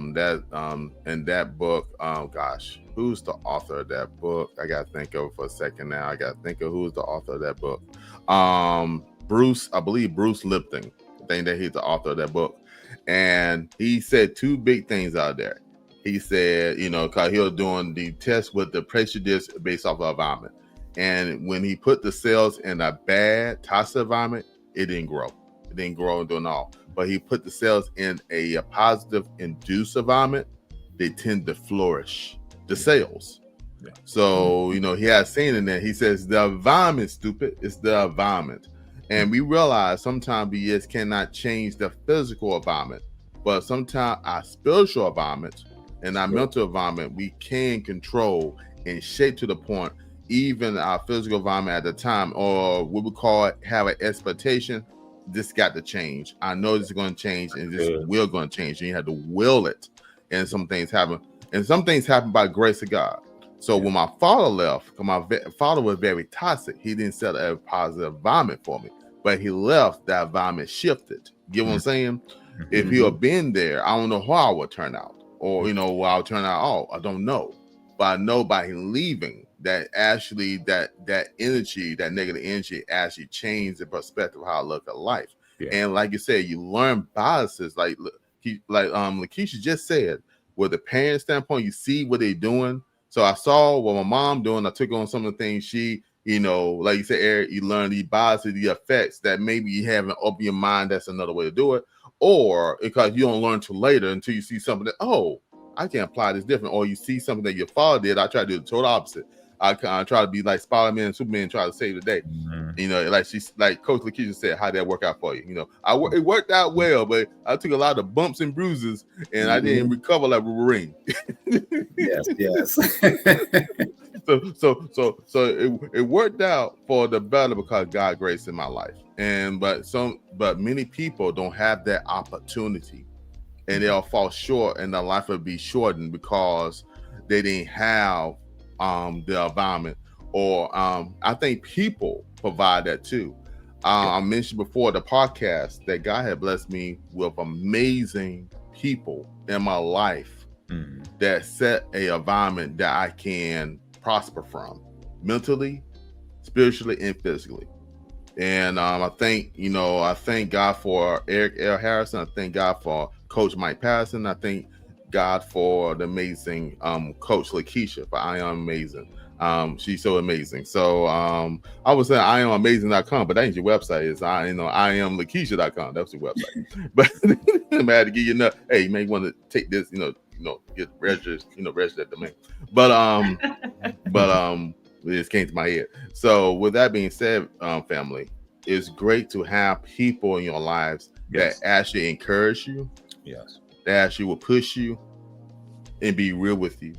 that book, gosh, who's the author of that book? I got to think of it for a second now. I got to think of who's the author of that book. I believe Bruce Lipton. I think that he's the author of that book. And he said two big things out there. He said, because he was doing the test with the prejudice based off of environment. And when he put the cells in a bad, toxic environment, it didn't grow. It didn't grow and doing all. But he put the cells in a positive induced environment, they tend to flourish, the cells. Yeah. So, he had saying in there, he says, the environment, stupid, it's the environment. And we realize sometimes we just cannot change the physical environment, but sometimes our spiritual environment and our mental environment, we can control and shape to the point, even our physical environment at the time, or what we call it, have an expectation. This got to change. I know this is going to change, and this will going to change. And you have to will it. And some things happen. And some things happen by grace of God. So when my father left, because my father was very toxic, he didn't set a positive environment for me. But he left, that environment shifted. You know what I'm saying? If he had been there, I don't know how I would turn out. Or, how I would turn out. I don't know. But I know by him leaving, that actually that energy, that negative energy actually changed the perspective of how I look at life. Yeah. And like you said, you learn biases. Like Lekeisha just said, with the parent standpoint, you see what they're doing. So I saw what my mom doing. I took on some of the things she, like you said, Eric, you learn the biases, the effects that maybe you haven't opened your mind. That's another way to do it. Or because you don't learn till later until you see something that, I can apply this different. Or you see something that your father did. I try to do the total opposite. I try to be like Spider-Man and Superman and try to save the day. Like Coach Lekeisha said, how did that work out for you? It worked out well, but I took a lot of bumps and bruises and I didn't recover like Wolverine. Yes. So it worked out for the better because God graced in my life. But many people don't have that opportunity, and they'll fall short, and their life will be shortened because they didn't have the environment, or I think people provide that too. I mentioned before the podcast that God had blessed me with amazing people in my life that set a environment that I can prosper from mentally, spiritually, and physically. And I thank God for Eric L. Harrison. I thank God for Coach Mike Patterson. I thank God for the amazing Coach Lekeisha, for I Am Amazing. She's so amazing. So I was saying I am amazing.com, but that ain't your website. It's I am Lekeisha.com. That's your website. But I had to give you enough. Hey, you may want to take this, get registered, register that domain. But it just came to my head. So with that being said, family, it's great to have people in your lives that actually encourage you. Yes. That actually will push you and be real with you.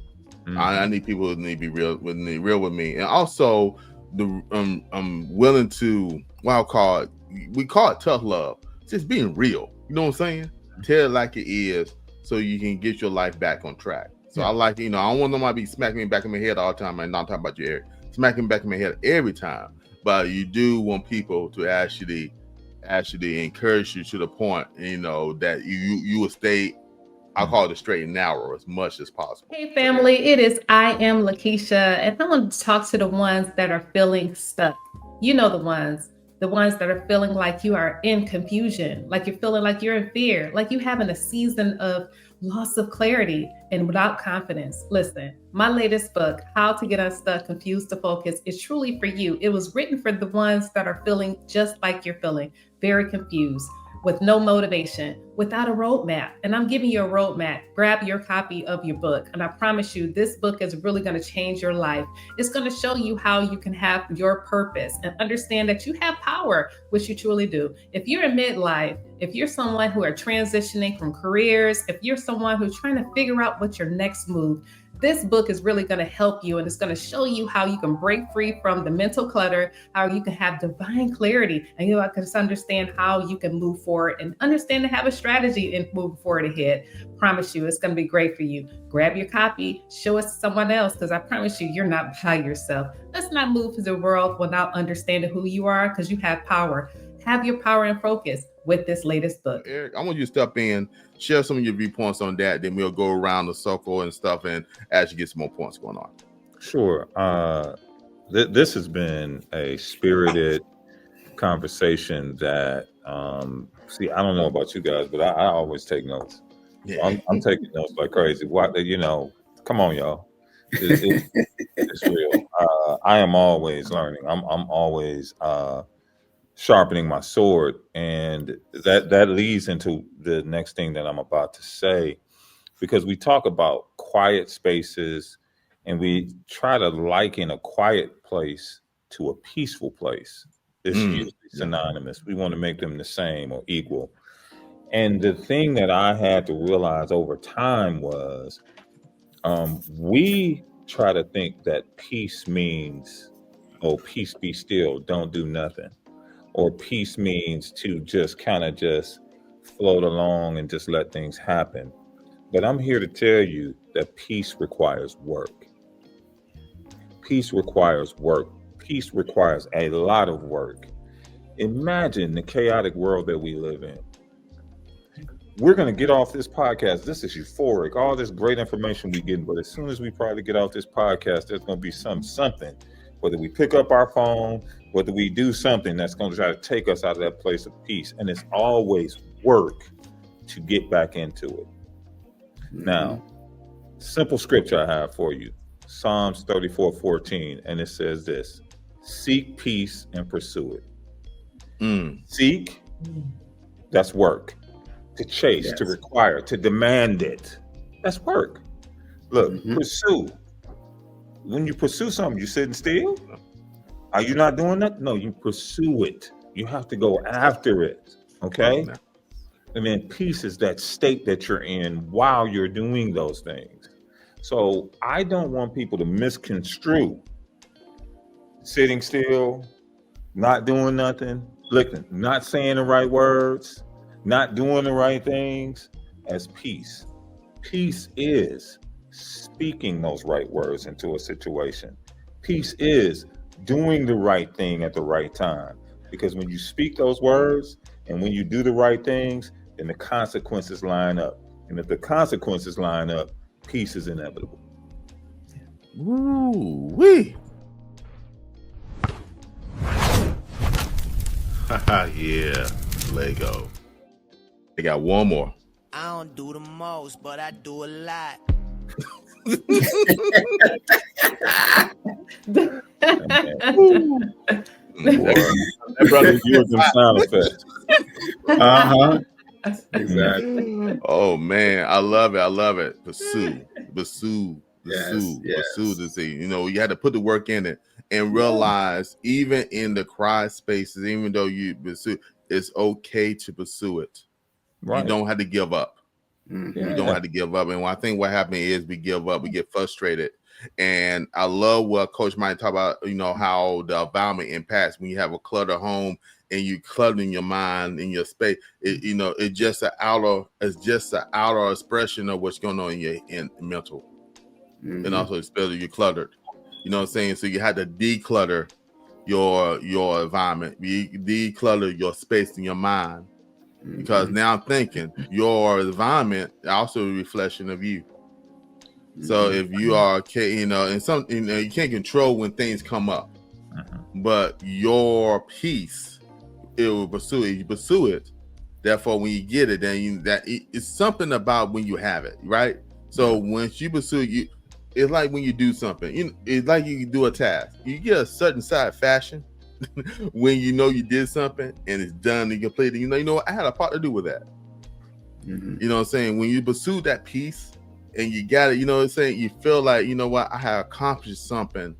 Mm-hmm. I need people who need to be real with me, and also I'm willing to we call it tough love. It's just being real. You know what I'm saying? Mm-hmm. Tell it like it is, so you can get your life back on track. So I like, I don't want nobody to be smacking me back in my head all the time. I'm not talking about you, Eric. Smacking me back in my head every time, but you do want people to actually encourage you to the point, that you will stay. I'll call it a straight and narrow as much as possible. Hey, family, it is I am Lekeisha, and I want to talk to the ones that are feeling stuck. You know, the ones that are feeling like you are in confusion, like you're feeling like you're in fear, like you having a season of loss of clarity and without confidence. Listen, my latest book, How to Get Unstuck, Confused to Focus, is truly for you. It was written for the ones that are feeling just like you're feeling, very confused, with no motivation, without a roadmap. And I'm giving you a roadmap. Grab your copy of your book. And I promise you, this book is really going to change your life. It's going to show you how you can have your purpose and understand that you have power, which you truly do. If you're in midlife, if you're someone who are transitioning from careers, if you're someone who's trying to figure out what's your next move, this book is really going to help you, and it's going to show you how you can break free from the mental clutter, how you can have divine clarity, and you can understand how you can move forward and understand to have a strategy and move forward ahead. Promise you, it's going to be great for you. Grab your copy, show it to someone else, because I promise you, you're not by yourself. Let's not move through the world without understanding who you are, because you have power. Have your power and focus with this latest book. Eric, I want you to step in, share some of your viewpoints on that. Then we'll go around the circle and stuff and actually get some more points going on. Sure. This has been a spirited conversation that, I don't know about you guys, but I always take notes. Yeah. I'm taking notes like crazy. Come on, y'all. It's real. I am always learning. I'm always sharpening my sword, and that leads into the next thing that I'm about to say, because we talk about quiet spaces and we try to liken a quiet place to a peaceful place. It's usually synonymous. We want to make them the same or equal. And the thing that I had to realize over time was we try to think that peace means, peace be still, don't do nothing. Or peace means to just kind of just float along and just let things happen. But I'm here to tell you that peace requires work. Peace requires work. Peace requires a lot of work. Imagine the chaotic world that we live in. We're going to get off this podcast. This is euphoric. All this great information we getting. But as soon as we probably get off this podcast, there's going to be something. Whether we pick up our phone, whether we do something that's going to try to take us out of that place of peace. And it's always work to get back into it. Mm-hmm. Now, simple scripture I have for you. Psalms 34:14. And it says this: seek peace and pursue it. Seek, that's work. To chase, to require, to demand it. That's work. Look, pursue. When you pursue something, you sitting still? Are you not doing that? No, you pursue it. You have to go after it. Okay? And then peace is that state that you're in while you're doing those things. So I don't want people to misconstrue sitting still, not doing nothing, not saying the right words, not doing the right things as peace. Peace is speaking those right words into a situation. Peace is doing the right thing at the right time. Because when you speak those words and when you do the right things, then the consequences line up. And if the consequences line up, peace is inevitable. Woo-wee. Yeah, Lego. I got one more. I don't do the most, but I do a lot. That brother using sound effects. Exactly. Oh man, I love it. Pursue Yes. to see. You know, you had to put the work in it and realize, even in the cry spaces, even though you pursue, it's okay to pursue it. Right. You don't have to give up. Mhm. You don't have to give up. And I think what happened is we give up, we get frustrated. And I love what Coach Mike talk about, you know, how the environment impacts when you have a cluttered home and you cluttering your mind in your space. You know, it's just an outer expression of what's going on in your mental. Mhm. And also especially you're cluttered. You know what I'm saying? So you had to declutter your environment, declutter your space in your mind. Because now I'm thinking your environment also a reflection of you. So if you are, you know, and some, you know, you can't control when things come up, but your peace, it will pursue it. You pursue it. Therefore, when you get it, then it's something about when you have it, right? So once you pursue it, it's like when you do something. It's like you do a task. You get a certain satisfaction when you know you did something and it's done and completed. You know what? I had a part to do with that. You know what I'm saying? When you pursue that peace and you got it, you know what I'm saying? You feel like, you know what? I have accomplished something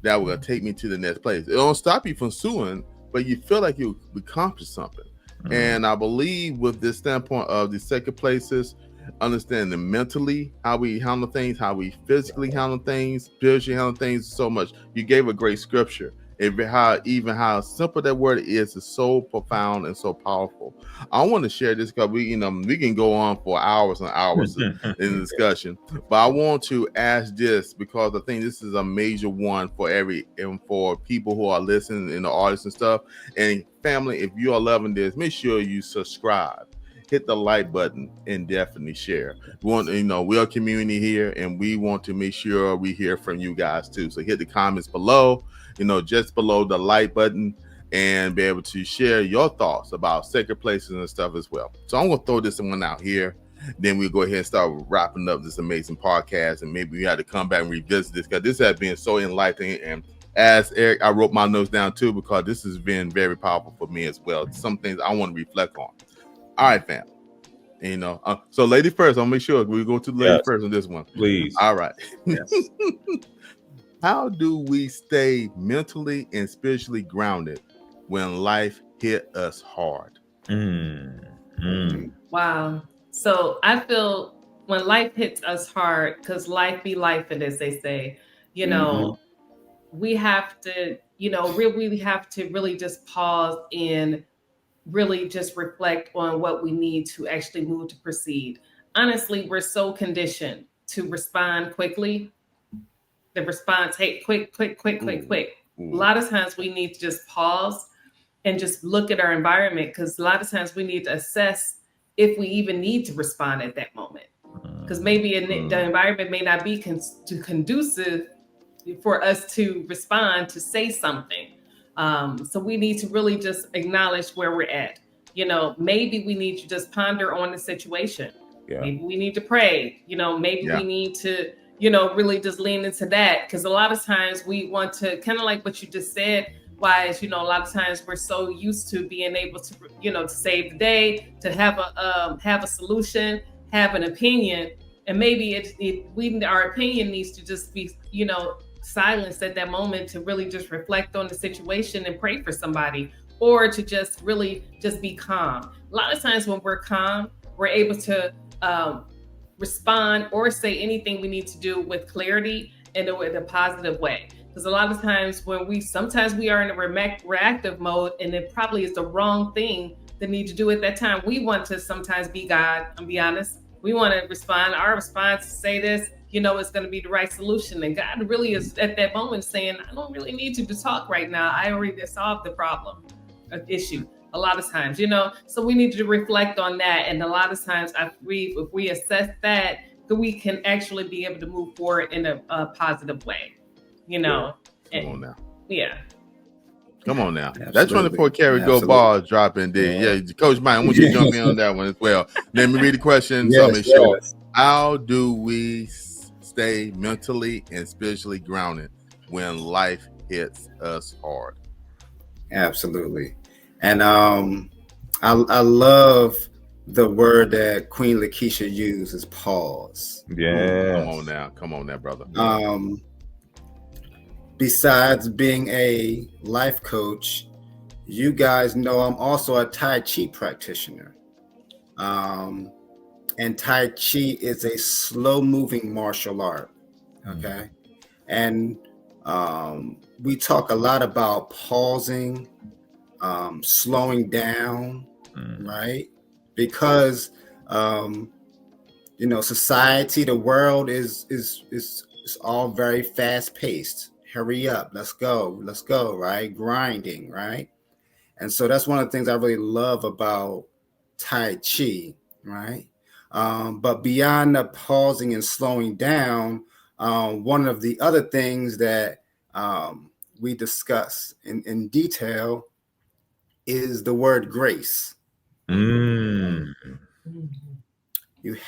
that will take me to the next place. It don't stop you from suing, but you feel like you accomplished something. And I believe with this standpoint of the second places, understanding mentally how we handle things, how we physically handle things, spiritually handle things, so much. You gave a great scripture. How simple that word is so profound and so powerful. I want to share this because we can go on for hours and hours in the discussion, but I want to ask this because I think this is a major one for people who are listening in the audience and stuff. And family, if you are loving this, make sure you subscribe, hit the like button, and definitely share. We want, we're a community here, and we want to make sure we hear from you guys too. So hit the comments below, just below the like button, and be able to share your thoughts about sacred places and stuff as well. So I'm going to throw this one out here. Then we'll go ahead and start wrapping up this amazing podcast. And maybe we had to come back and revisit this because this has been so enlightening. And as Eric, I wrote my notes down too, because this has been very powerful for me as well. Some things I want to reflect on. All right, fam. So lady first, I'll make sure we go to the lady first on this one. Please. All right. Yes. How do we stay mentally and spiritually grounded when life hit us hard? Wow. So I feel when life hits us hard, because life be life, and as they say, we have to, really have to really just pause and really just reflect on what we need to actually move to proceed. Honestly, we're so conditioned to respond quickly. The response, hey, quick. A lot of times we need to just pause and just look at our environment, because a lot of times we need to assess if we even need to respond at that moment. Because maybe the environment may not be conducive for us to respond, to say something. So we need to really just acknowledge where we're at. Maybe we need to just ponder on the situation. Yeah. Maybe we need to pray. Maybe we need to, really just lean into that. Because a lot of times we want to, kind of like what you just said, Wise, a lot of times we're so used to being able to, to save the day, to have a solution, have an opinion. And maybe our opinion needs to just be, silenced at that moment to really just reflect on the situation and pray for somebody, or to just really just be calm. A lot of times when we're calm, we're able to respond or say anything we need to do with clarity and in a positive way. Because a lot of times sometimes we are in a reactive mode, and it probably is the wrong thing to need to do at that time. We want to sometimes be God, and be honest. We want to respond. Our response, say this, it's going to be the right solution. And God really is at that moment saying, I don't really need you to talk right now. I already solved the problem, issue. A lot of times, so we need to reflect on that. And a lot of times if we assess that, we can actually be able to move forward in a positive way, Come on now. Yeah. Come on now. Absolutely. That 24 karat gold ball is dropping there. Yeah. Coach Mike, I want you to jump in on that one as well. Let me read the question. So make sure. How do we stay mentally and spiritually grounded when life hits us hard. Absolutely. And I love the word that Queen Lekeisha uses, pause. Yes. Come on now, brother. Besides being a life coach, you guys know I'm also a Tai Chi practitioner. And Tai Chi is a slow moving martial art. Okay. And we talk a lot about pausing, slowing down, right? Because society, the world is all very fast paced. Hurry up, let's go, right? Grinding, right? And so that's one of the things I really love about Tai Chi, right? But beyond the pausing and slowing down, one of the other things that we discuss in detail is the word grace. You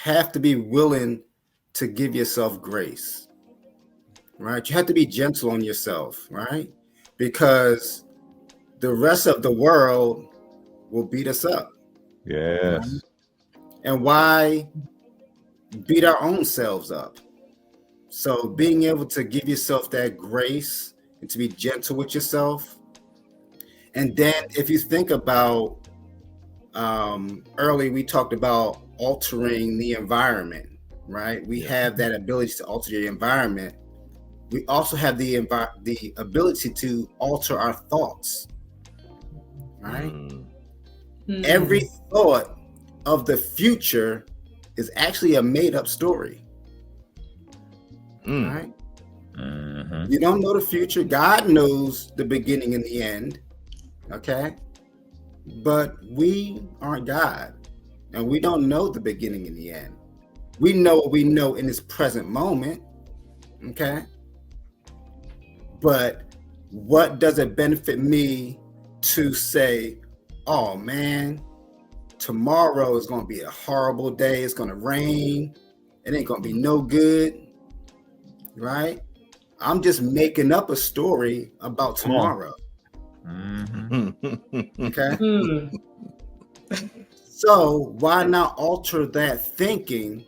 have to be willing to give yourself grace, right? You have to be gentle on yourself, right? Because the rest of the world will beat us up. Yes. Right? And why beat our own selves up? So being able to give yourself that grace and to be gentle with yourself. And then if you think about early, we talked about altering the environment, right? We have that ability to alter the environment. We also have the ability to alter our thoughts, right? Every thought of the future is actually a made-up story, right? You don't know the future. God knows the beginning and the end, okay? But we aren't God, and we don't know the beginning and the end. We know what we know in this present moment, okay? But what does it benefit me to say, oh man, tomorrow is going to be a horrible day. It's going to rain. It ain't going to be no good, right? I'm just making up a story about tomorrow. Okay. So why not alter that thinking,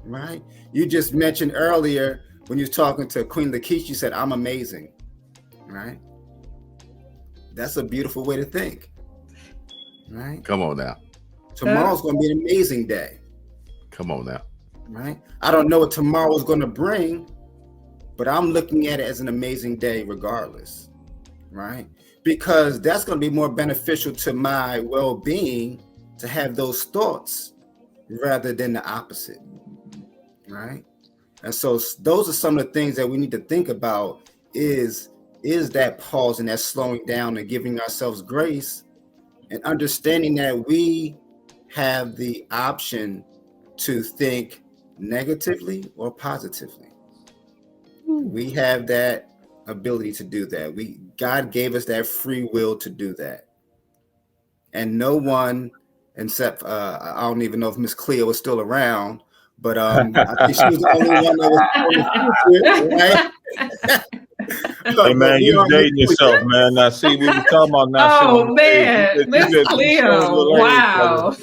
right? You just mentioned earlier when you were talking to Queen Lekeisha, you said, I'm amazing, right? That's a beautiful way to think, right? Come on now. Tomorrow's going to be an amazing day. Come on now. Right? I don't know what tomorrow's going to bring, but I'm looking at it as an amazing day regardless, right? Because that's going to be more beneficial to my well-being to have those thoughts rather than the opposite, right? And so those are some of the things that we need to think about is that pause and that slowing down and giving ourselves grace and understanding that we have the option to think negatively or positively. We have that ability to do that. God gave us that free will to do that. And no one, except I don't even know if Miss Cleo was still around, but I think she was the only one that was right? Hey man, you dating yourself, man. Now see, we were talking about not oh man, Miss Cleo, wow.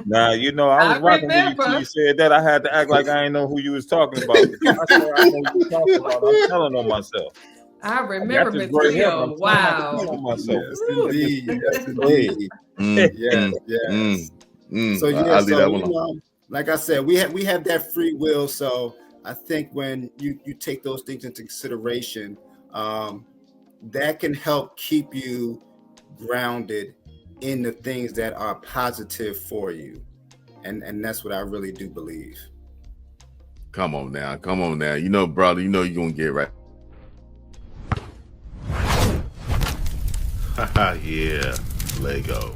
Now you know I was rocking with you till you said that. I had to act like I didn't know who you was talking about. I said I know who you talking about. I'm telling on myself. I remember Miss Cleo. Wow. Yes, indeed. Yes, indeed. Yes. So yeah, so like I said, we have that free will. So I think when you take those things into consideration, that can help keep you grounded in the things that are positive for you. And that's what I really do believe. Come on now. You know, brother, you know you're going to get right. Yeah, Lego.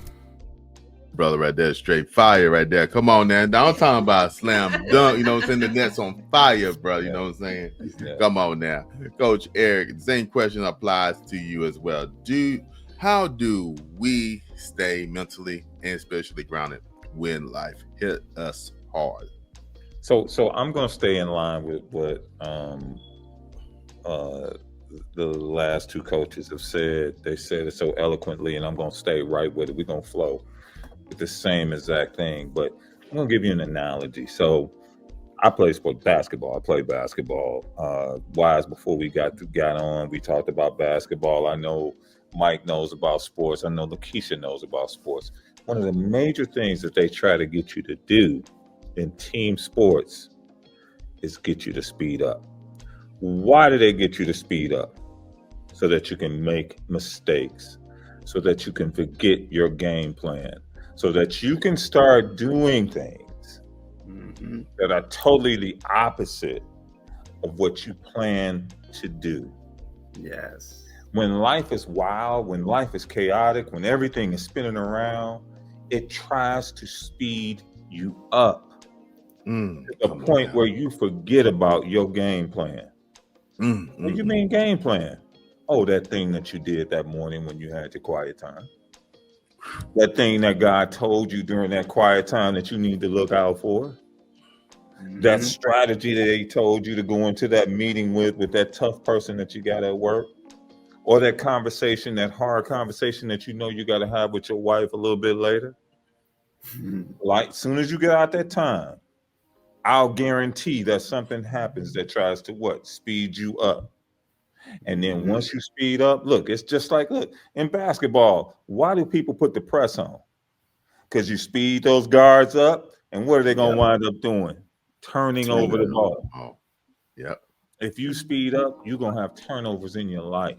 Brother right there, straight fire right there. Come on now. Now I'm talking about slam dunk, you know what I'm saying? The net's on fire, brother, you know what I'm saying? Yeah. Come on now. Coach Eric, the same question applies to you as well. How do we stay mentally and spiritually grounded when life hit us hard? So I'm going to stay in line with what the last two coaches have said. They said it so eloquently, and I'm going to stay right with it. We're going to flow with the same exact thing. But I'm going to give you an analogy. So I played basketball. I played basketball. Wise, before we got on, we talked about basketball. I know Mike knows about sports. I know Lekeisha knows about sports. One of the major things that they try to get you to do in team sports is get you to speed up. Why do they get you to speed up? So that you can make mistakes, so that you can forget your game plan, so that you can start doing things that are totally the opposite of what you plan to do. Yes. When life is wild, when life is chaotic, when everything is spinning around, it tries to speed you up to the point where you forget about your game plan. What do you mean game plan? Oh, that thing that you did that morning when you had your quiet time. That thing that God told you during that quiet time that you need to look out for. That strategy that he told you to go into that meeting with that tough person that you got at work. Or that conversation, that hard conversation that you know you got to have with your wife a little bit later. Like, as soon as you get out that time, I'll guarantee that something happens that tries to what? Speed you up. And then once you speed up, look, it's just like, look, in basketball, why do people put the press on? Because you speed those guards up, and what are they going to wind up doing? Turning over the ball. Yep. If you speed up, you're going to have turnovers in your life.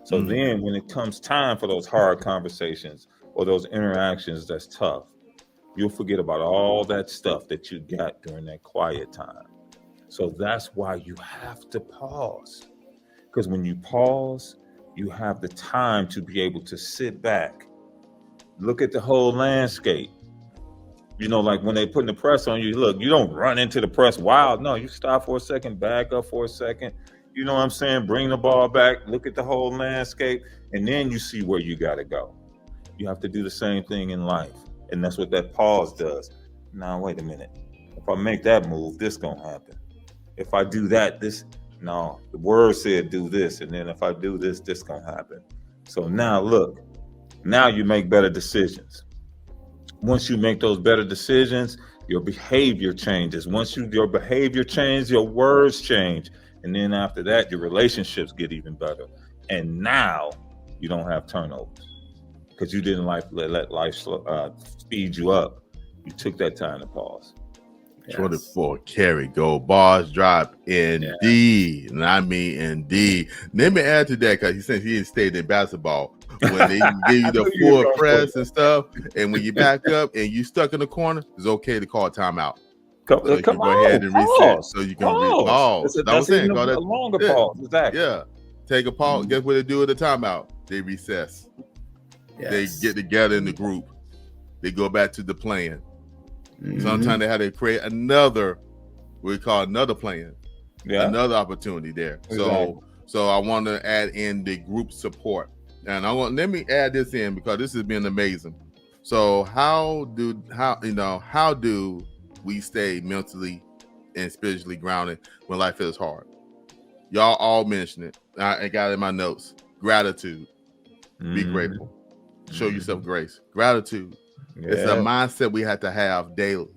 So then when it comes time for those hard conversations or those interactions that's tough, you'll forget about all that stuff that you got during that quiet time. So that's why you have to pause. Because when you pause, you have the time to be able to sit back, look at the whole landscape. You know, like when they putting the press on you, look, you don't run into the press wild. No, you stop for a second, back up for a second. You know what I'm saying? Bring the ball back, look at the whole landscape, and then you see where you got to go. You have to do the same thing in life. And that's what that pause does. Now, wait a minute. If I make that move, this going to happen. If I do that, this, no, the word said do this. And then if I do this, this going to happen. So now look, now you make better decisions. Once you make those better decisions, your behavior changes. Once your behavior changes, your words change. And then after that, your relationships get even better. And now you don't have turnovers because you didn't let life speed you up. You took that time to pause. 24 karat gold bars drop indeed. And I mean indeed. Let me add to that because since he didn't stay in basketball, when they give you the full press and stuff, and when you back up and you stuck in the corner, it's okay to call timeout. So you can go ahead and reset. So you can pause. That's even a longer pause. Exactly. Yeah. Take a pause. Guess what they do at the timeout? They recess. Yes. They get together in the group. They go back to the plan. Sometimes they have to create another, we call another plan. Yeah. Another opportunity there. Exactly. So I want to add in the group support. And let me add this in because this has been amazing. So how do we stay mentally and spiritually grounded when life is hard? Y'all all mentioned it. I got it in my notes. Gratitude. Be grateful. Show yourself grace. Gratitude. Yeah. It's a mindset we have to have daily.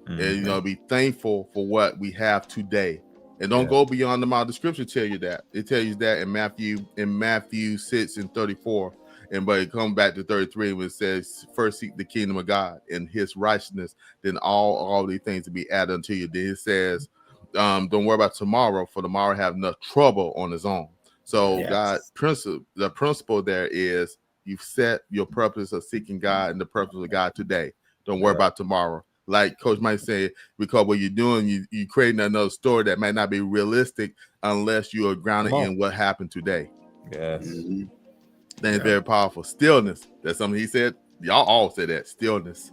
And be thankful for what we have today. And don't go beyond the amount. The scripture tell you that. It tells you that in Matthew 6 and 34. But it comes back to 33 when it says, first seek the kingdom of God and his righteousness, then all these things to be added unto you. Then it says, don't worry about tomorrow, for tomorrow have enough trouble on its own. So the principle there is you've set your purpose of seeking God and the purpose of God today. Don't worry about tomorrow. Like Coach Mike said, because what you're doing, you're creating another story that might not be realistic unless you are grounded in what happened today. Yes. That's very powerful. Stillness. That's something he said. Y'all all said that. Stillness.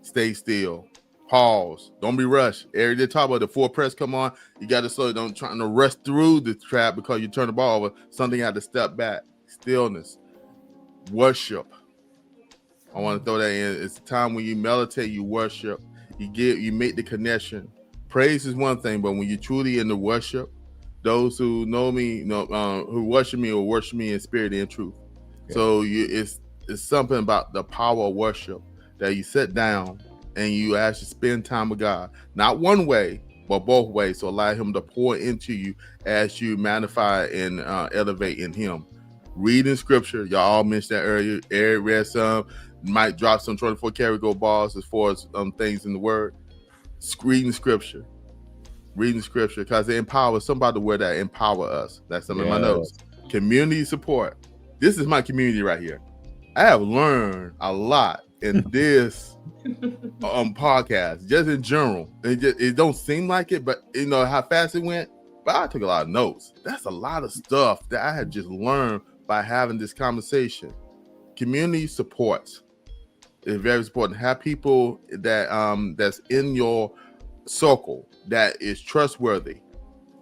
Stay still. Pause. Don't be rushed. Eric did talk about the full press come on. You got to slow. Don't try to rush through the trap because you turn the ball over. Something had to step back. Stillness. Worship. I want to throw that in. It's a time when you meditate, you worship, you make the connection. Praise is one thing, but when you're truly in the worship, those who know me, who worship me will worship me in spirit and truth. Yeah. So it's something about the power of worship that you sit down and you actually spend time with God, not one way, but both ways. So allow him to pour into you as you magnify and elevate in him. Reading scripture, y'all all mentioned that earlier. Eric read some, might drop some 24 karat gold balls as far as things in the word. Reading scripture, because they empower somebody the word that empower us. That's some in my notes. Community support. This is my community right here. I have learned a lot in this podcast, just in general. It don't seem like it, but you know how fast it went. But I took a lot of notes. That's a lot of stuff that I had just learned by having this conversation. Community supports is very important. Have people that that's in your circle that is trustworthy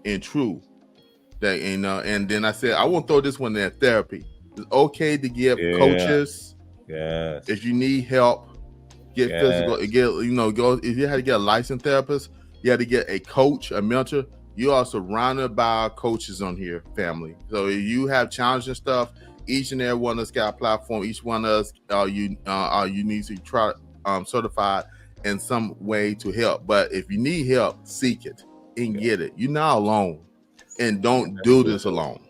and true. That and then I said I won't throw this one in therapy. It's okay to give coaches. Yes. If you need help, get physical. Go if you had to get a licensed therapist, you had to get a coach, a mentor. You are surrounded by coaches on here, family. So if you have challenging stuff, each and every one of us got a platform. Each one of us are unique to try certified in some way to help. But if you need help, seek it and get it. You're not alone, and don't do this alone.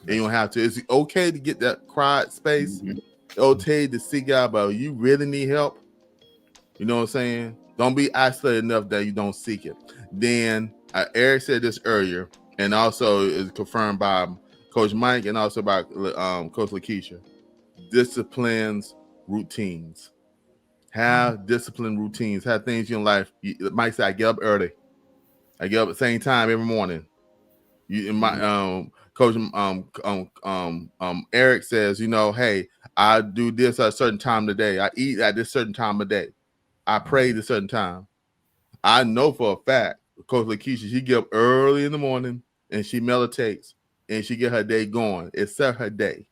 And you don't have to. It's okay to get that quiet space. Mm-hmm. It's okay to seek out, but you really need help. You know what I'm saying? Don't be isolated enough that you don't seek it. Then Eric said this earlier, and also is confirmed by Coach Mike and also by Coach Lekeisha. Disciplines, routines. Have disciplined routines. Have things in your life. Mike said, I get up early. I get up at the same time every morning. Coach Eric says, hey, I do this at a certain time of the day. I eat at this certain time of day. I pray at a certain time. I know for a fact, Coach Lekeisha, she get up early in the morning and she meditates and she get her day going. It set her day.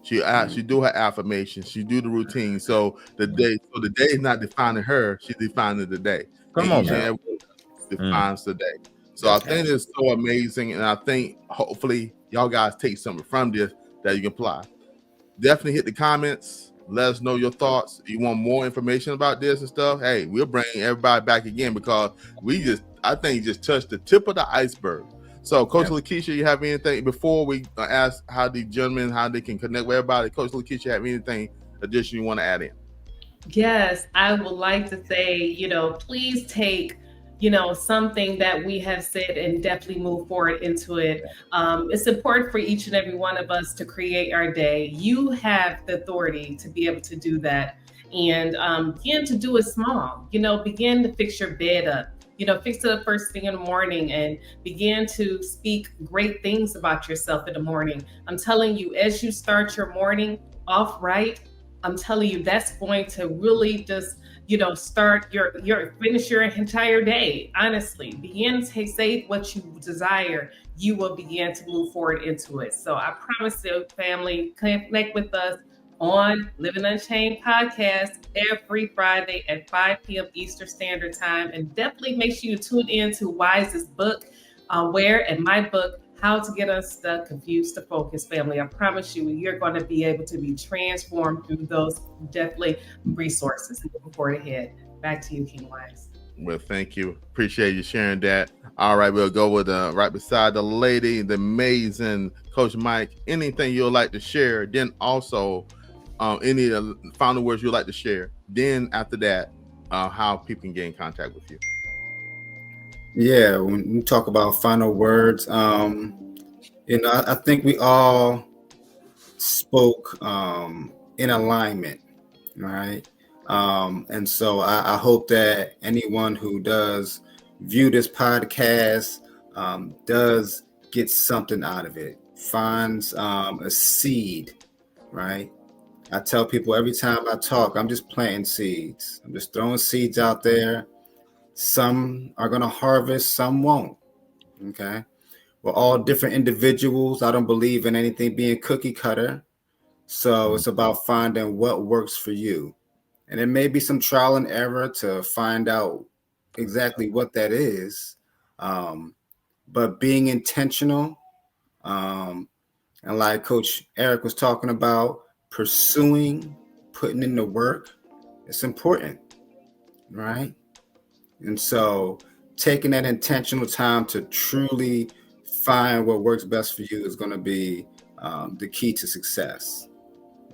She do her affirmations. She do the routine. So the day is not defining her. She's defining the day. Come on, now. Defines the day. So I think it's so amazing, and I think hopefully y'all guys take something from this that you can apply. Definitely hit the comments. Let us know your thoughts. If you want more information about this and stuff, hey, we'll bring everybody back again because I think just touched the tip of the iceberg. So, Coach Lekeisha, you have anything before we ask how the gentlemen, how they can connect with everybody? Coach Lekeisha, have anything additional you want to add in? Yes, I would like to say, please take something that we have said and definitely move forward into it. It's important for each and every one of us to create our day. You have the authority to be able to do that, and begin to do it small. Begin to fix your bed up. Fix it up first thing in the morning and begin to speak great things about yourself in the morning. I'm telling you, as you start your morning off right, I'm telling you, that's going to really just start finish your entire day. Honestly, begin to say what you desire. You will begin to move forward into it. So I promise you, family, connect with us on Living Unchained Podcast every Friday at 5 p.m. Eastern Standard Time. And definitely make sure you tune in to Wise's book, and my book, How to Get Unstuck, Confused to Focus, family. I promise you, you're going to be able to be transformed through those definitely resources. Moving forward ahead. Back to you, King Wise. Well, thank you. Appreciate you sharing that. All right, we'll go with right beside the lady, the amazing Coach Mike. Anything you'd like to share? Then also, any final words you'd like to share? Then after that, how people can get in contact with you. Yeah, when we talk about final words, I think we all spoke in alignment, right? And so I hope that anyone who does view this podcast does get something out of it, finds a seed, right? I tell people every time I talk, I'm just planting seeds. I'm just throwing seeds out there. Some are going to harvest, some won't. Okay. We're all different individuals. I don't believe in anything being cookie cutter. So it's about finding what works for you. And it may be some trial and error to find out exactly what that is. but being intentional, and like Coach Eric was talking about, pursuing, putting in the work, it's important, right? And so taking that intentional time to truly find what works best for you is going to be the key to success.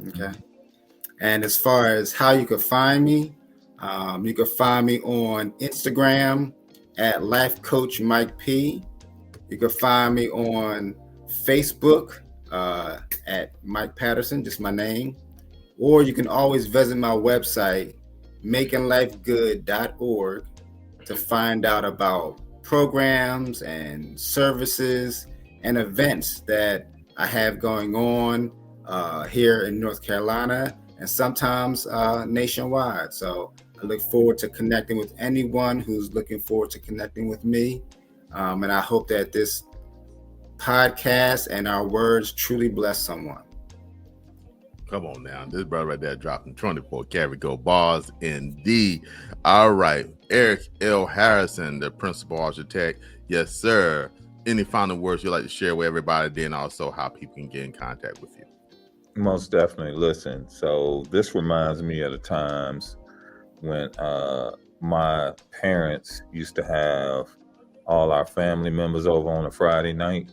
Okay. And as far as how you can find me on Instagram at Life Coach Mike P. You can find me on Facebook at Mike Patterson, just my name. Or you can always visit my website, makinglifegood.org, to find out about programs and services and events that I have going on here in North Carolina and sometimes nationwide. So I look forward to connecting with anyone who's looking forward to connecting with me. And I hope that this podcast and our words truly bless someone. Come on now. This brother right there dropping 24 karat gold bars indeed. All right. Eric L. Harrison, the principal architect. Yes, sir. Any final words you'd like to share with everybody, then also how people can get in contact with you? Most definitely. Listen, so this reminds me of the times when my parents used to have all our family members over on a Friday night.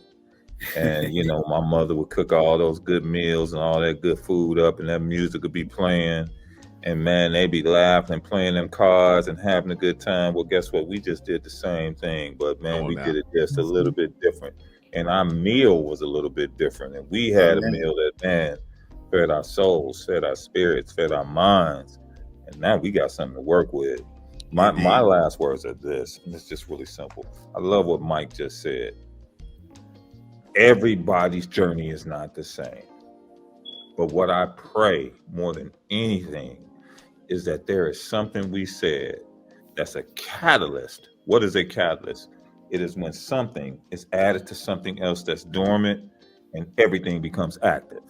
And, you know, my mother would cook all those good meals and all that good food up, and that music would be playing. And, man, they'd be laughing and playing them cards and having a good time. Well, guess what? We just did the same thing. But, man, we did it just a little bit different. And our meal was a little bit different. And we had a meal that, man, fed our souls, fed our spirits, fed our minds. And now we got something to work with. My last words are this, and it's just really simple. I love what Mike just said. Everybody's journey is not the same. But what I pray more than anything is that there is something we said that's a catalyst. What is a catalyst? It is when something is added to something else that's dormant and everything becomes active.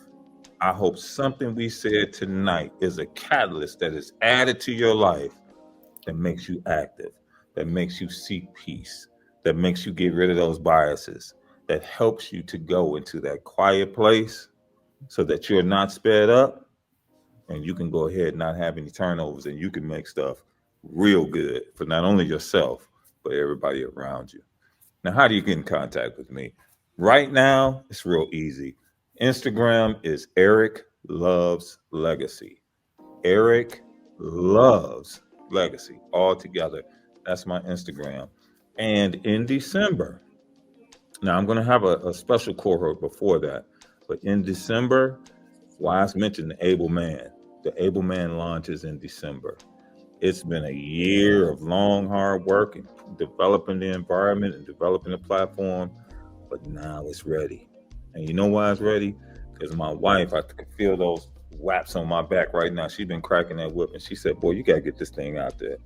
I hope something we said tonight is a catalyst that is added to your life that makes you active, that makes you seek peace, that makes you get rid of those biases, that helps you to go into that quiet place so that you're not sped up and you can go ahead and not have any turnovers, and you can make stuff real good for not only yourself, but everybody around you. Now, how do you get in contact with me? Right now, it's real easy. Instagram is Eric Loves Legacy. Eric Loves Legacy, all together. That's my Instagram. And in December, now I'm going to have a special cohort before that, but in December, Wise mentioned the Able Man. The Able Man launches in December. It's been a year of long, hard work and developing the environment and developing the platform, but now it's ready. And you know why it's ready? Because my wife, I can feel those whaps on my back right now. She's been cracking that whip, and she said, boy, you got to get this thing out there.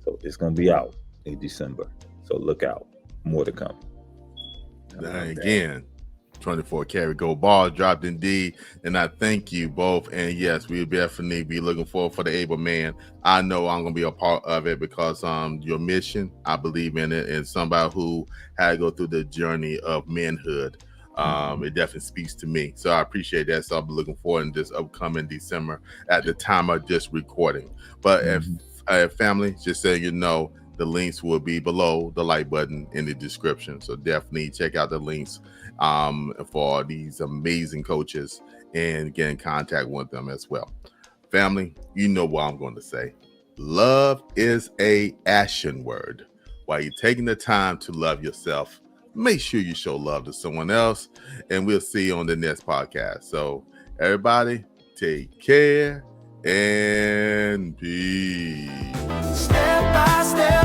So it's going to be out in December. So look out. More to come. Again, 24 karat gold bars dropped indeed, and I thank you both. And yes, we'll definitely be looking forward for the Able Man. I know I'm gonna be a part of it because your mission, I believe in it, and somebody who had to go through the journey of manhood. It definitely speaks to me, so I appreciate that. So I'll be looking forward in this upcoming December at the time of this recording. But if family, just so you know, the links will be below the like button in the description. So definitely check out the links for these amazing coaches and get in contact with them as well. Family, you know what I'm going to say. Love is a action word. While you're taking the time to love yourself, make sure you show love to someone else, and we'll see you on the next podcast. So everybody, take care and peace. Step by step.